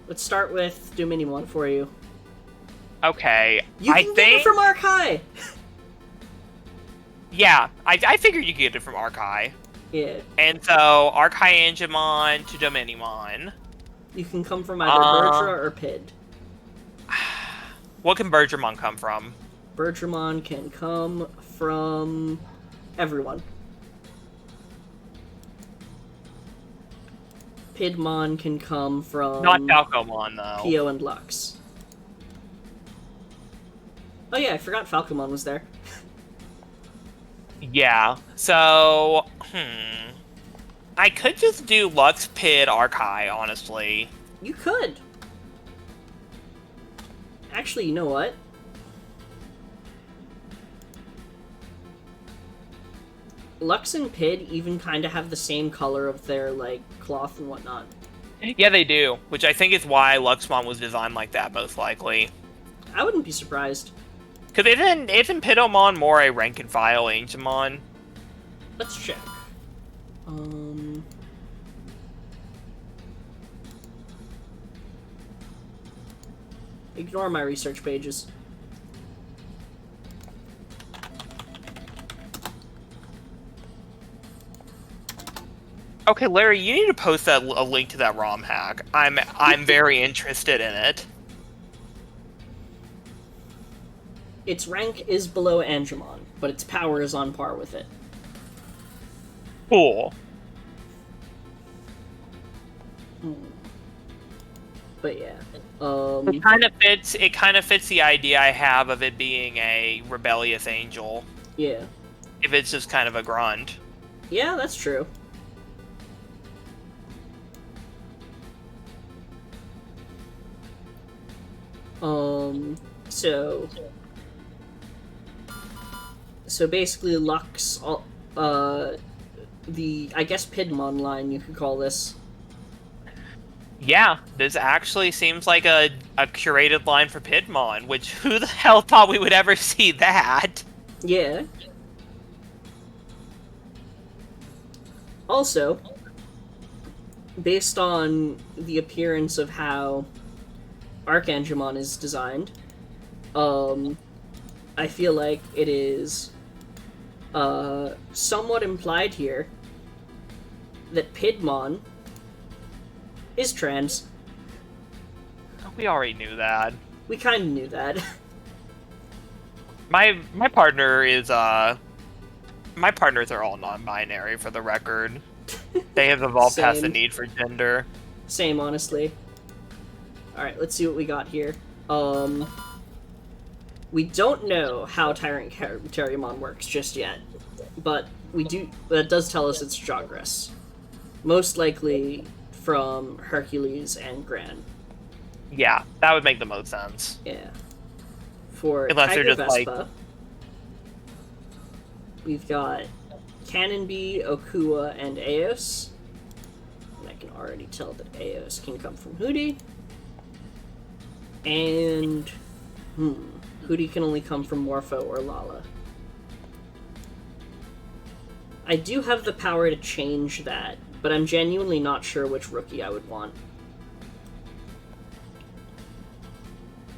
Let's start with Dominimon for you. Okay, You can get it from Archai! Yeah, I figured you could get it from Archai. Yeah. And so, Archai-Angemon to Dominimon. You can come from either Bergera or Pid. What can Bergermon come from? Bergermon can come from everyone. Pidmon can come from... Not Falcomon, though. Pio and Lux. Oh yeah, I forgot Falcomon was there. Yeah, so... I could just do Lux, Pid, Archai, honestly. You could. Actually, you know what? Lux and Pid even kind of have the same color of their, like, cloth and whatnot. Yeah, they do, which I think is why Luxmon was designed like that, most likely. I wouldn't be surprised. Because isn't Pidomon more a rank-and-file Angemon? Let's check. Ignore my research pages. Okay, Larry, you need to post a link to that ROM hack. I'm very interested in it. Its rank is below Angemon, but its power is on par with it. Cool. But yeah, It kind of fits the idea I have of it being a rebellious angel. yeah, If it's just kind of a grunt. yeah, that's true. So basically, Lux, the I guess Pidmon line you could call this. Yeah, this actually seems like a curated line for Pidmon, which who the hell thought we would ever see that? Yeah. Also, based on the appearance of how Archangemon is designed, I feel like it is somewhat implied here that Pidmon is trans. We already knew that. We kind of knew that. My partner is my partners are all non-binary, for the record. They have evolved past the need for gender. Same, honestly. Alright, let's see what we got here. We don't know how Tyrant Terriermon works just yet, but that does tell us it's Jogress. Most likely from Hercules and Gran. Yeah, that would make the most sense. Yeah. For Unless Tiger they're just Vespa, we've got Cannon Bee, Okua, and Eos. And I can already tell that Eos can come from Hootie. And Hootie can only come from Morpho or Lala. I do have the power to change that, but I'm genuinely not sure which rookie I would want.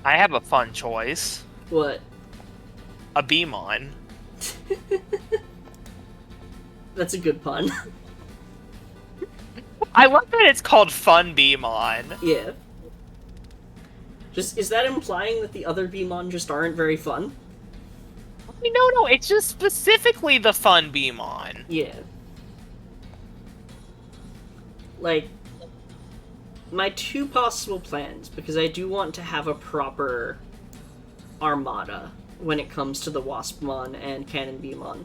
I have a fun choice. What? A Beemon. That's a good pun. I love that it's called Fun Beemon. Yeah. Is that implying that the other Beemon just aren't very fun? No, it's just specifically the Fun Beemon. Yeah. Like, my two possible plans, because I do want to have a proper armada when it comes to the Waspmon and Cannon Beemon.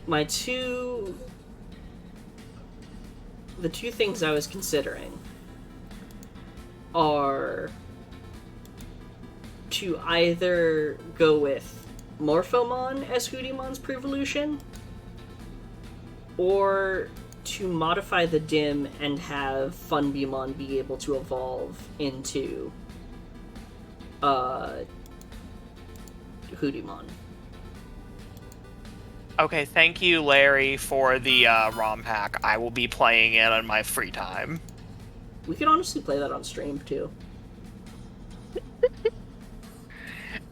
The two things I was considering are to either go with Morphomon as Hootiemon's Prevolution, or to modify the Dim and have Funbeemon be able to evolve into Hootiemon. Okay, thank you, Larry, for the ROM hack. I will be playing it on my free time. We could honestly play that on stream, too.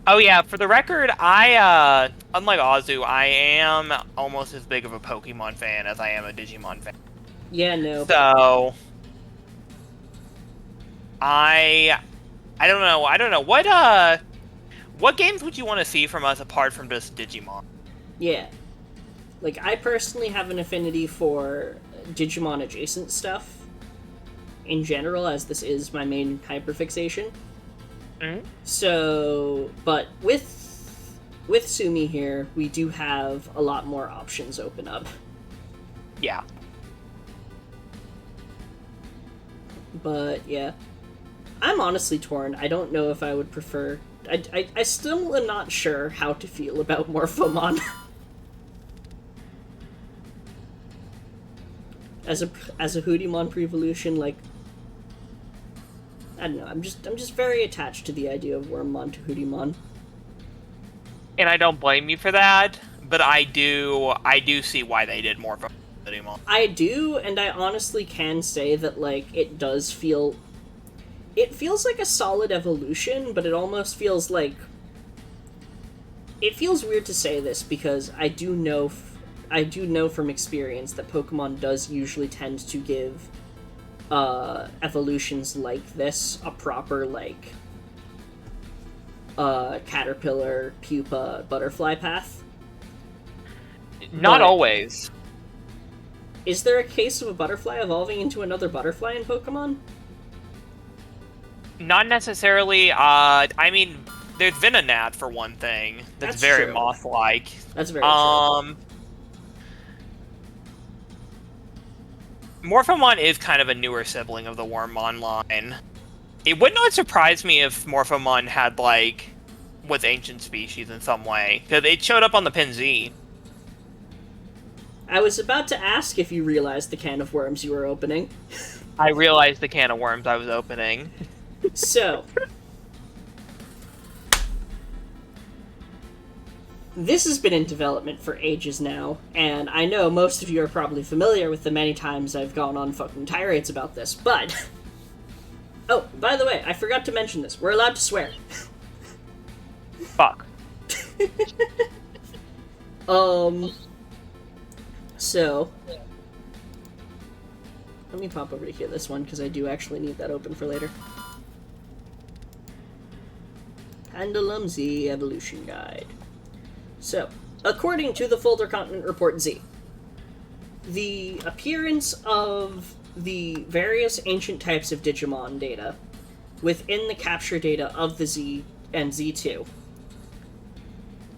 Oh yeah, for the record, I, unlike Azu, I am almost as big of a Pokemon fan as I am a Digimon fan. Yeah, no. So, I don't know. What games would you want to see from us apart from just Digimon? Yeah. Like, I personally have an affinity for Digimon adjacent stuff in general, as this is my main hyperfixation. Mm-hmm. So, but with Tsumi here, we do have a lot more options open up. Yeah. But, yeah. I'm honestly torn. I don't know if I would prefer... I still am not sure how to feel about Morphomon. As a Hootiemon Prevolution, like... I don't know, I'm just very attached to the idea of Wormmon to Hootiemon. And I don't blame you for that, but I do see why they did more for Hootiemon. I do, and I honestly can say that, like, it does feel... It feels like a solid evolution, but it almost feels like... It feels weird to say this, because I do know I do know from experience that Pokemon does usually tend to give evolutions like this a proper, like, caterpillar, pupa, butterfly path. Not always. Is there a case of a butterfly evolving into another butterfly in Pokemon? Not necessarily. I mean, there's Venonat for one thing. That's very true. moth-like. That's very true. Morphomon is kind of a newer sibling of the Wormmon line. It would not surprise me if Morphomon had, like, was ancient species in some way, because it showed up on the Pen Z. I was about to ask if you realized the can of worms you were opening. I realized the can of worms I was opening. So, this has been in development for ages now, and I know most of you are probably familiar with the many times I've gone on fucking tirades about this, but... Oh, by the way, I forgot to mention this. We're allowed to swear. Fuck. So... Let me pop over to here this one, because I do actually need that open for later. Pendulum Z Evolution Guide. So, according to the Folder Continent Report Z, the appearance of the various ancient types of Digimon data within the capture data of the Z and Z2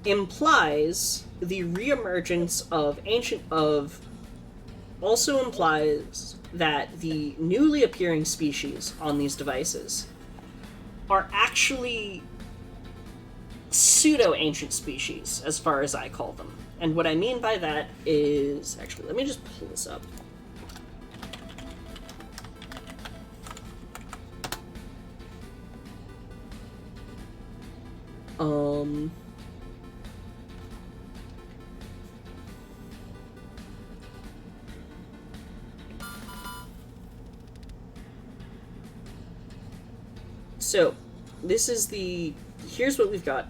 implies the reemergence of also implies that the newly appearing species on these devices are actually pseudo-ancient species, as far as I call them. And what I mean by that is... Actually, let me just pull this up. So, this is the... Here's what we've got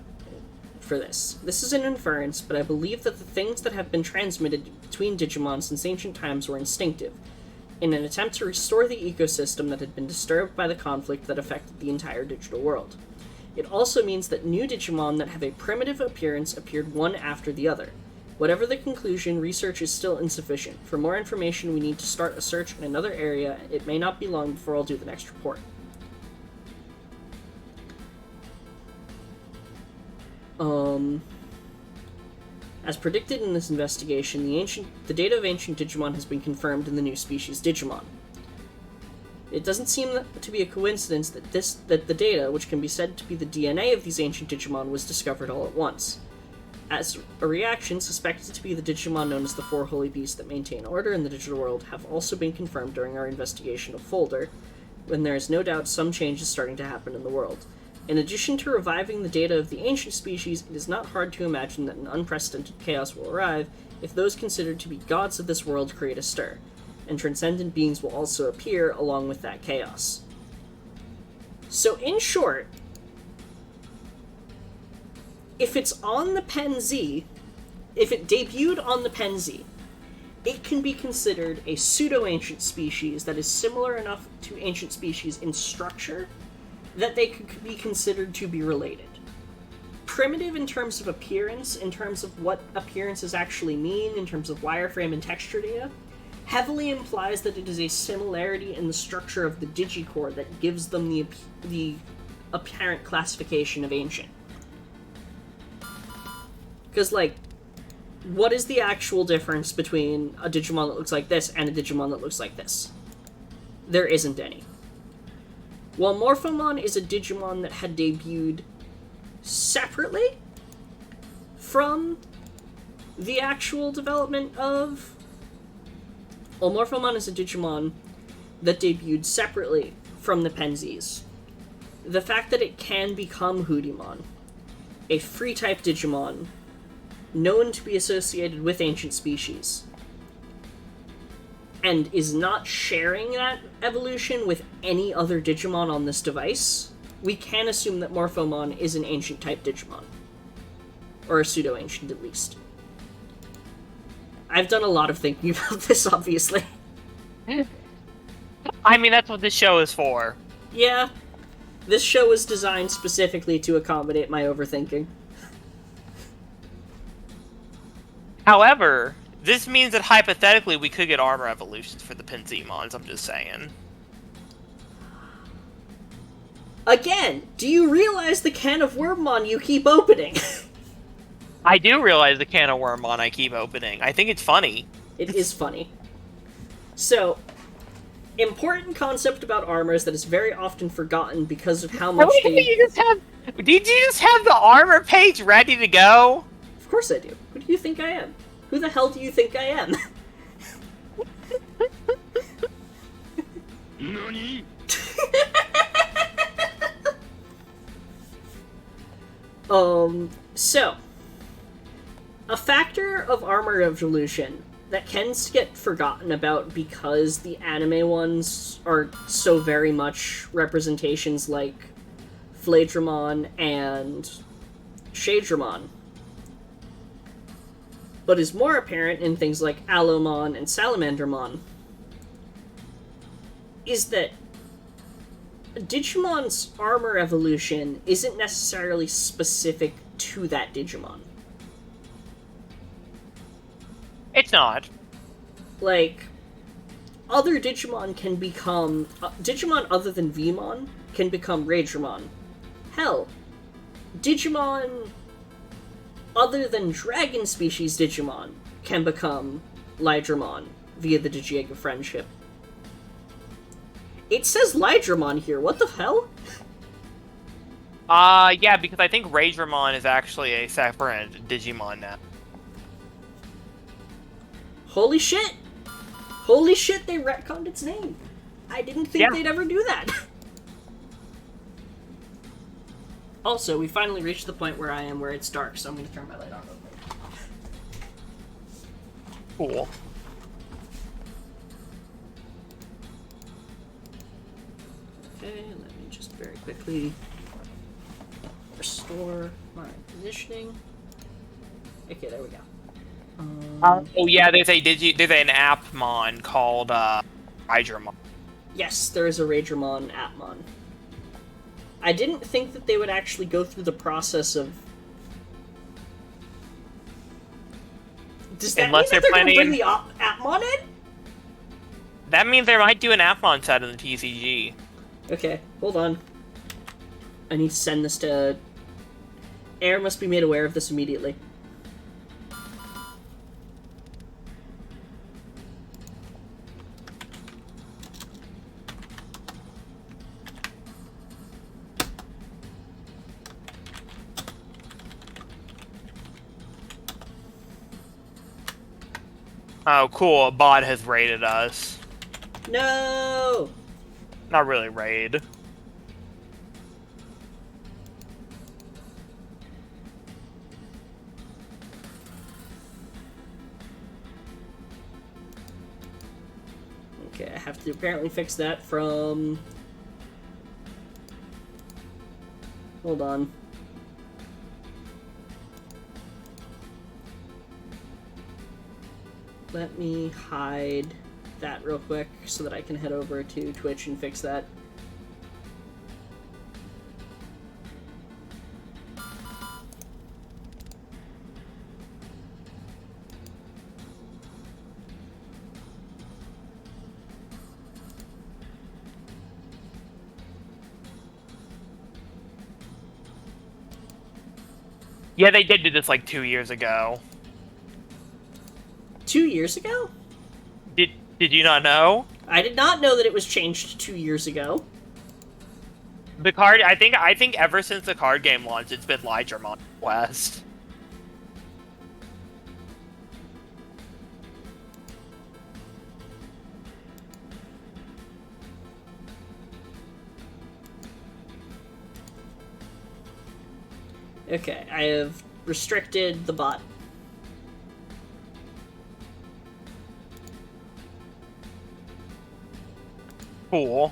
for this. This is an inference, but I believe that the things that have been transmitted between Digimon since ancient times were instinctive, in an attempt to restore the ecosystem that had been disturbed by the conflict that affected the entire digital world. It also means that new Digimon that have a primitive appearance appeared one after the other. Whatever the conclusion, research is still insufficient. For more information, we need to start a search in another area. It may not be long before I'll do the next report. As predicted in this investigation, the data of ancient Digimon has been confirmed in the new species Digimon. It doesn't seem to be a coincidence that the data, which can be said to be the DNA of these ancient Digimon, was discovered all at once. As a reaction, suspected to be the Digimon known as the Four Holy Beasts that maintain order in the digital world have also been confirmed during our investigation of Folder, when there is no doubt some change is starting to happen in the world. In addition to reviving the data of the ancient species, it is not hard to imagine that an unprecedented chaos will arrive if those considered to be gods of this world create a stir, and transcendent beings will also appear along with that chaos. So, in short, if it's on the Pen Z, if it debuted on the Pen Z, it can be considered a pseudo-ancient species that is similar enough to ancient species in structure that they could be considered to be related. Primitive in terms of appearance, in terms of what appearances actually mean, in terms of wireframe and texture data, heavily implies that it is a similarity in the structure of the Digicore that gives them the apparent classification of ancient. Because, like, what is the actual difference between a Digimon that looks like this and a Digimon that looks like this? There isn't any. While Morphomon is a Digimon that had debuted separately from the actual development of... Well, Morphomon is a Digimon that debuted separately from the Penzis. The fact that it can become Hoodimon, a free-type Digimon, known to be associated with ancient species, and is not sharing that evolution with any other Digimon on this device, we can assume that Morphomon is an ancient-type Digimon. Or a pseudo-ancient, at least. I've done a lot of thinking about this, obviously. I mean, that's what this show is for. Yeah. This show was designed specifically to accommodate my overthinking. However, this means that hypothetically we could get armor evolutions for the Penzemons, I'm just saying. Again, do you realize the can of Wormmon you keep opening? I do realize the can of Wormmon I keep opening. I think it's funny. It is funny. So, important concept about armors that is very often forgotten because of how much Did you just have the armor page ready to go? Of course I do. Who do you think I am? Who the hell do you think I am? NANI? So, a factor of armor evolution that can get forgotten about because the anime ones are so very much representations like Phaedramon and Shadramon, but is more apparent in things like Alomon and Salamandermon, is that Digimon's armor evolution isn't necessarily specific to that Digimon. It's not. Like, other Digimon can become... Digimon other than Vmon can become Raidramon. Hell, Digimon other than Dragon species Digimon can become Lydramon via the Digiegg of Friendship. It says Lydramon here, what the hell? Yeah, because I think Raidramon is actually a separate Digimon now. Holy shit! Holy shit, they retconned its name! I didn't think they'd ever do that. Also, we finally reached the point where I am where it's dark, so I'm gonna turn my light on real quick. Cool. Okay, let me just very quickly restore my positioning. Okay, there we go. Oh yeah, there's an Appmon called Hydramon. Yes, there is a Raidramon Appmon. I didn't think that they would actually go through the process of... Does that Unless mean that they're they're going to bring planning- the Appmon in? That means they might do an Appmon set in the TCG. Okay, hold on. I need to send this to... Air must be made aware of this immediately. Oh, cool. A bot has raided us. No! Not really raid. Okay, I have to apparently fix that from... Hold on. Let me hide that real quick so that I can head over to Twitch and fix that. Yeah, they did do this like 2 years ago. 2 years ago? Did you not know? I did not know that it was changed 2 years ago. The card, I think ever since the card game launched, it's been Lydramon West. Okay, I have restricted the bot. Cool.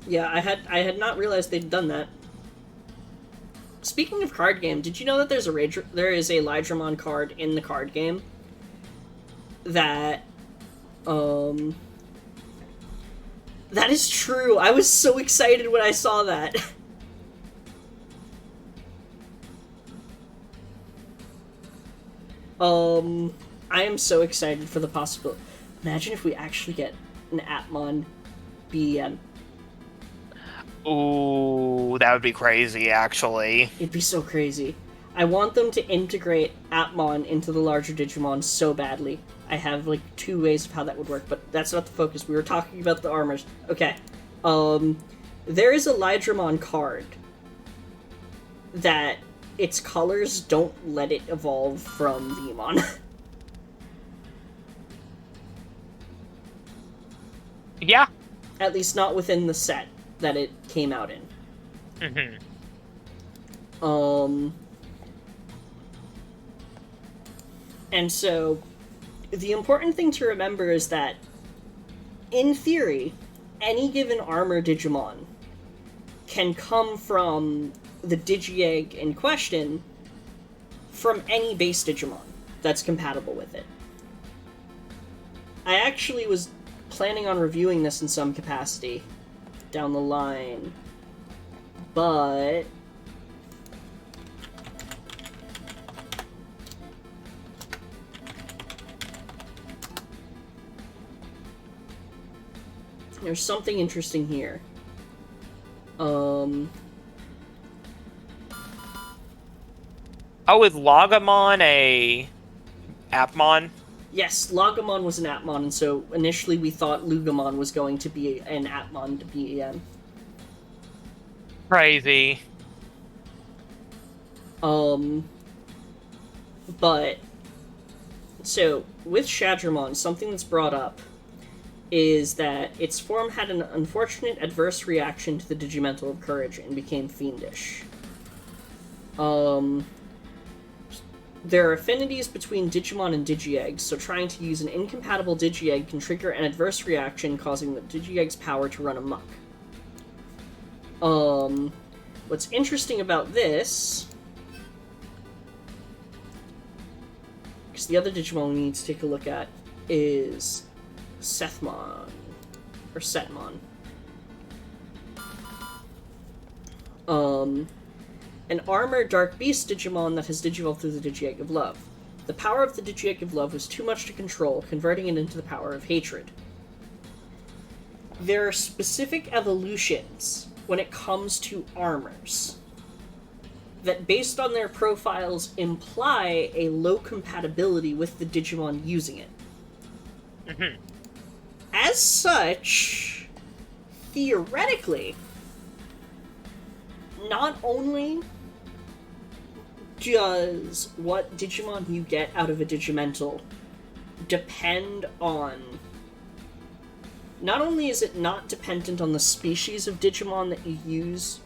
Yeah, I had not realized they'd done that. Speaking of card game, did you know that there is a Lydramon card in the card game that that is true. I was so excited when I saw that. I am so excited for the possibility. Imagine if we actually get an Atmon BEM. Ooh, that would be crazy, actually. It'd be so crazy. I want them to integrate Atmon into the larger Digimon so badly. I have, like, 2 ways of how that would work, but that's not the focus. We were talking about the armors. Okay. There is a Lydramon card that its colors don't let it evolve from Veemon. Yeah. At least not within the set that it came out in. And so, the important thing to remember is that, in theory, any given armor Digimon can come from the Digi-Egg in question from any base Digimon that's compatible with it. I actually was planning on reviewing this in some capacity down the line, but there's something interesting here. Oh, is Logamon a Appmon? Yes, Logamon was an Atmon, and so initially we thought Lugamon was going to be an Atmon to BEM. Crazy. But, so, with Shadramon, something that's brought up is that its form had an unfortunate adverse reaction to the Digimental of Courage and became fiendish. There are affinities between Digimon and Digi-Eggs, so trying to use an incompatible Digi-Egg can trigger an adverse reaction, causing the Digi-Egg's power to run amok. What's interesting about this, because the other Digimon we need to take a look at is Sethmon, or Setmon. An armored Dark Beast Digimon that has digivolved through the Digi-Egg of Love. The power of the Digi-Egg of Love was too much to control, converting it into the power of hatred. There are specific evolutions when it comes to armors that, based on their profiles, imply a low compatibility with the Digimon using it. As such, theoretically, not only does what Digimon you get out of a Digimental depend on... Not only is it not dependent on the species of Digimon that you use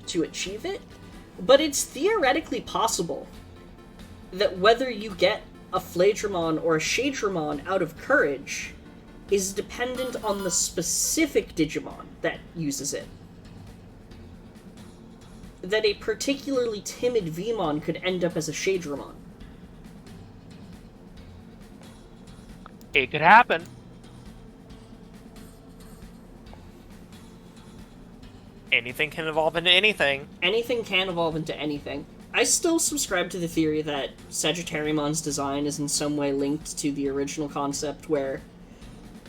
to achieve it, but it's theoretically possible that whether you get a Phaedramon or a Shadramon out of Courage is dependent on the specific Digimon that uses it. That a particularly timid Veemon could end up as a Shadramon. It could happen. Anything can evolve into anything. Anything can evolve into anything. I still subscribe to the theory that Sagittariumon's design is in some way linked to the original concept where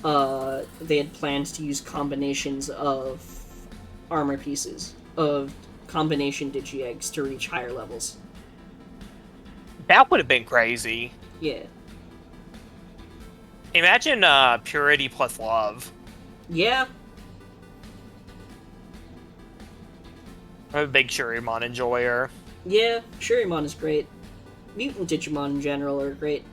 they had planned to use combinations of armor pieces, of combination Digi-Eggs to reach higher levels. That would have been crazy. Yeah. Imagine purity plus love. Yeah. I'm a big Shurimon enjoyer. Yeah, Shurimon is great. Mutant Digimon in general are great.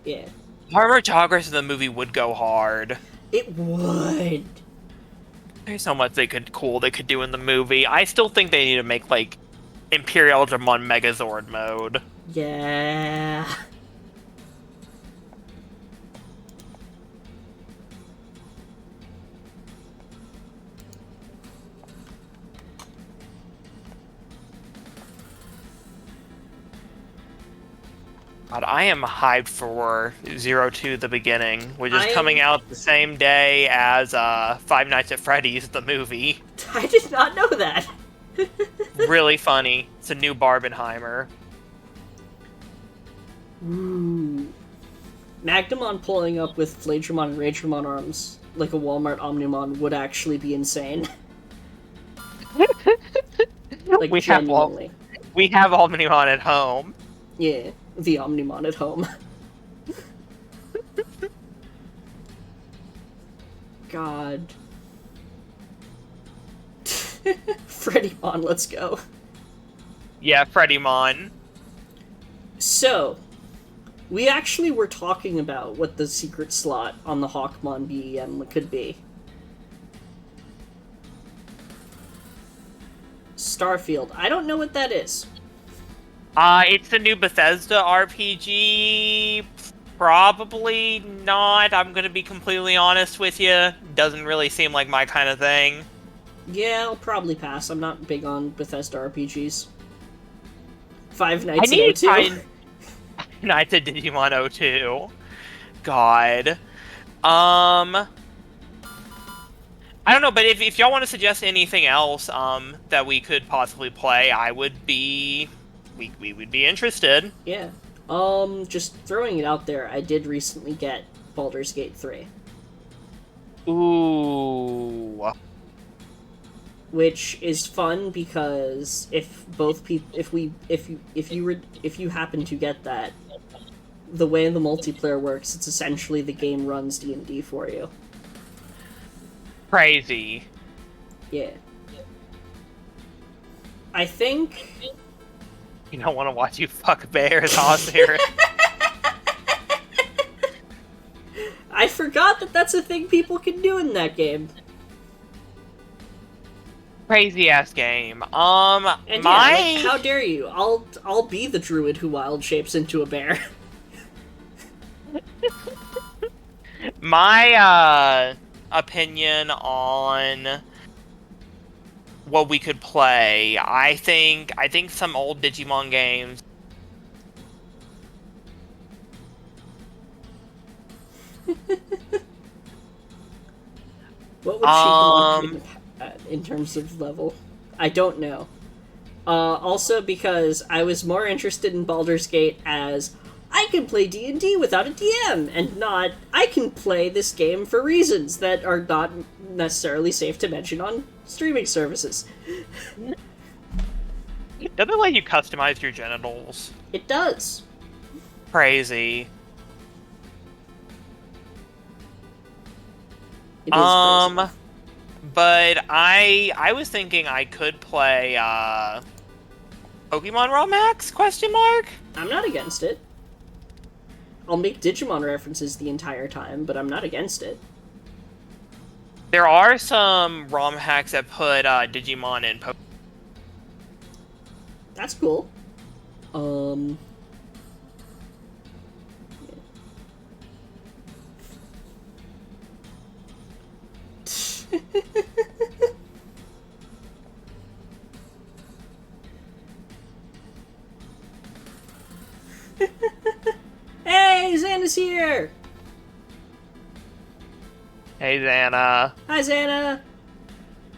Yeah. Armor Progress in the movie would go hard. It would. There's so much they could do in the movie. I still think they need to make, like, Imperial Dramon Megazord mode. Yeah. God, I am hyped for Zero Two: The Beginning, which is I'm- coming out the same day as Five Nights at Freddy's, the movie. I did not know that. Really funny. It's a new Barbenheimer. Ooh. Magnumon pulling up with Flagramon and Ragemon arms like a Walmart Omnimon would actually be insane. Like, we genuinely. we have Omnimon at home. Yeah, the Omnimon at home. God. Freddymon, let's go. Yeah, Freddymon. So, we actually were talking about what the secret slot on the Hawkmon BEM could be. Starfield. I don't know what that is. It's the new Bethesda RPG. Probably not. I'm gonna be completely honest with you. Doesn't really seem like my kind of thing. Yeah, I'll probably pass. I'm not big on Bethesda RPGs. Five Nights at O2. Five Nights at Digimon O2. God. I don't know, but if y'all want to suggest anything else that we could possibly play, I would be we would be interested. Yeah. Just throwing it out there, I did recently get Baldur's Gate 3. Ooh. Which is fun because if both people if you happen to get that, the way the multiplayer works, it's essentially the game runs D&D for you. Crazy. Yeah. I think You don't want to watch you fuck bears, Osiris. I forgot that that's a thing people can do in that game. Crazy ass game. And yeah, like, how dare you? I'll be the druid who wild shapes into a bear. My opinion on what we could play, I think some old Digimon games. What would Shikimon be in terms of level? I don't know. Also because I was more interested in Baldur's Gate as I can play D&D without a DM, and not I can play this game for reasons that are not necessarily safe to mention on streaming services. Doesn't it let you customize your genitals? It does. Crazy. It is crazy. But I was thinking I could play Pokemon Raw Max ? I'm not against it. I'll make Digimon references the entire time, but I'm not against it. There are some ROM hacks that put Digimon in Pokemon. That's cool. Hey, Xana's here! Hey Xana. Hi, Xana!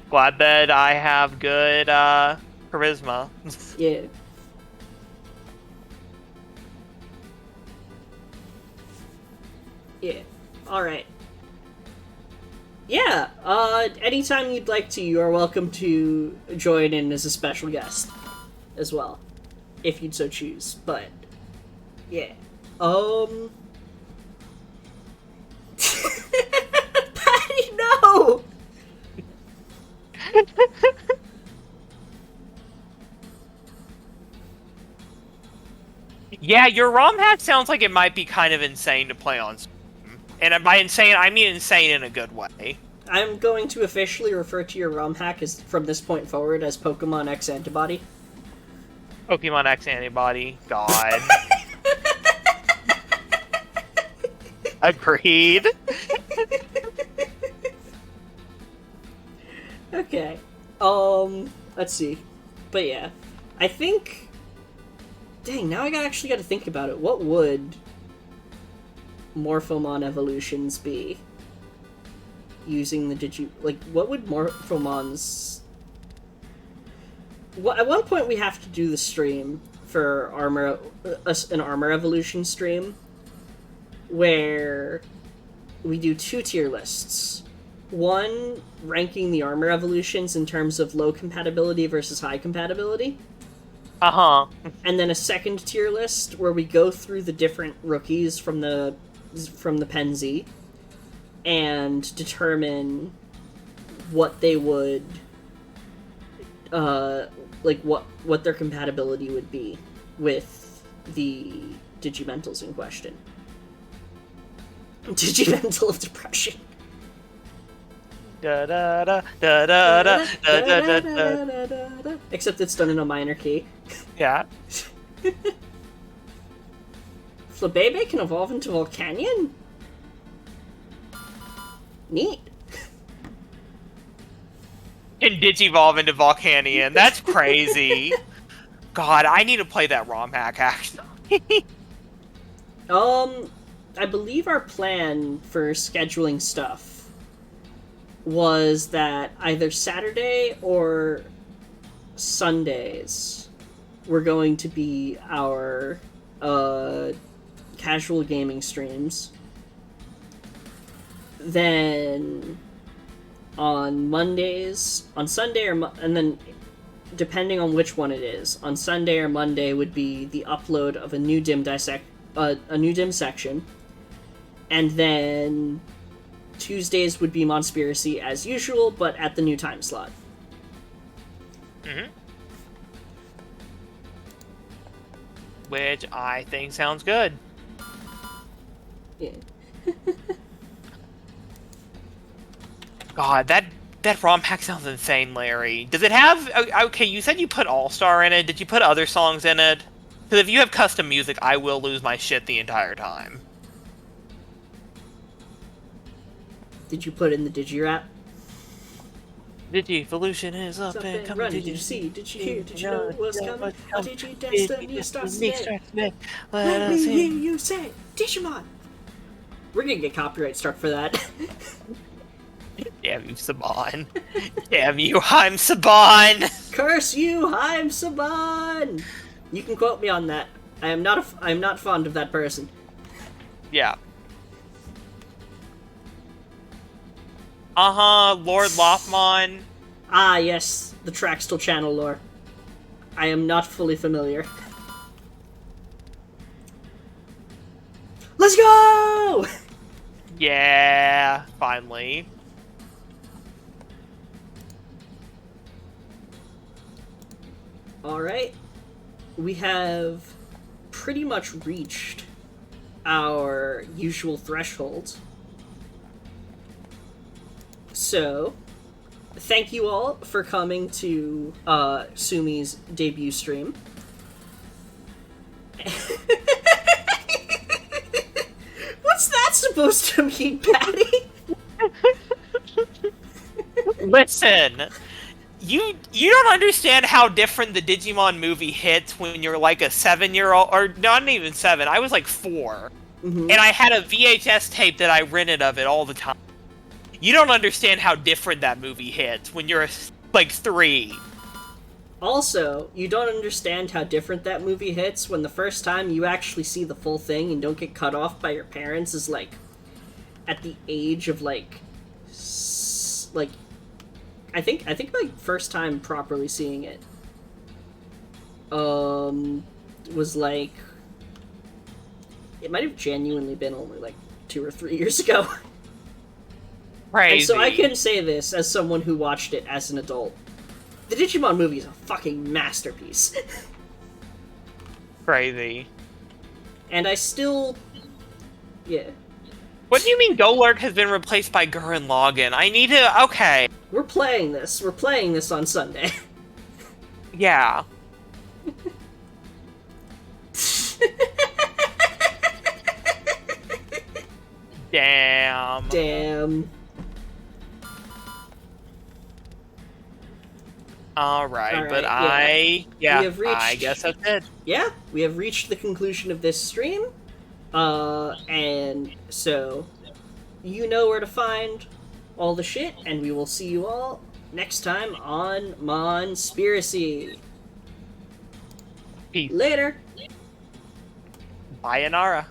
Glad that I have good charisma. Yeah. Yeah. Alright. Yeah, anytime you'd like to, you are welcome to join in as a special guest as well, if you'd so choose, but, yeah. Patty, no! Yeah, your ROM hack sounds like it might be kind of insane to play on Steam. And by insane, I mean insane in a good way. I'm going to officially refer to your ROM hack as, from this point forward, as Pokemon X Antibody. Pokemon X Antibody. God. Agreed. Okay. Let's see. But yeah. I think Dang, now I actually got to think about it. What would Morphomon evolutions be? Using the what would Morphomons... At one point we have to do the stream for an armor evolution stream, where we do 2 tier lists. One, ranking the armor evolutions in terms of low compatibility versus high compatibility. Uh-huh. And then a second tier list where we go through the different rookies from the Penzi and determine what they would what their compatibility would be with the Digimentals in question. Digimental of Depression. Da da da da da da da da da. Except it's done in a minor key. Yeah. Flabebe can evolve into Volcanion? Neat. Can Digivolve into Volcanion. That's crazy. God, I need to play that ROM hack, actually. I believe our plan for scheduling stuff was that either Saturday or Sundays were going to be our casual gaming streams. Then on Mondays, on Sunday and then depending on which one it is, on Sunday or Monday would be the upload of a new dim section, and then Tuesdays would be MONSPIRACY as usual, but at the new time slot. Mm-hmm. Which I think sounds good. Yeah. God, that ROM hack sounds insane, Larry. Does it have... Okay, you said you put All-Star in it. Did you put other songs in it? Because if you have custom music, I will lose my shit the entire time. Did you put in the Digirap? Digivolution is up and coming. Did you see? Did you hear? Did you know what's coming? How did you destiny starts today? Let me hear you say, Digimon! We're gonna get copyright struck for that. Damn you, Saban. Damn you, I'm Saban! Curse you, I'm Saban! You can quote me on that. I am not fond of that person. Yeah. Uh-huh, Lord Lothmon. Ah, yes, the Traxtal channel lore. I am not fully familiar. Let's go! Yeah, finally. Alright. We have pretty much reached our usual threshold. So, thank you all for coming to Tsumi's debut stream. What's that supposed to mean, Patty? Listen, you don't understand how different the Digimon movie hits when you're like a 7-year-old, or not even 7, I was like 4. Mm-hmm. And I had a VHS tape that I rented of it all the time. You don't understand how different that movie hits when you're like 3. Also, you don't understand how different that movie hits when the first time you actually see the full thing and don't get cut off by your parents is like at the age of like I think my first time properly seeing it was like, it might have genuinely been only like 2 or 3 years ago. Crazy. And so I can say this as someone who watched it as an adult. The Digimon movie is a fucking masterpiece. Crazy. And I still... Yeah. What do you mean Golurk has been replaced by Gurren Lagann? I need to... Okay. We're playing this. We're playing this on Sunday. Yeah. Damn. Damn. All right, but yeah. We have reached, I guess that's it. Yeah, we have reached the conclusion of this stream. And so you know where to find all the shit, and we will see you all next time on MONSPIRACY. Peace. Later. Sayonara.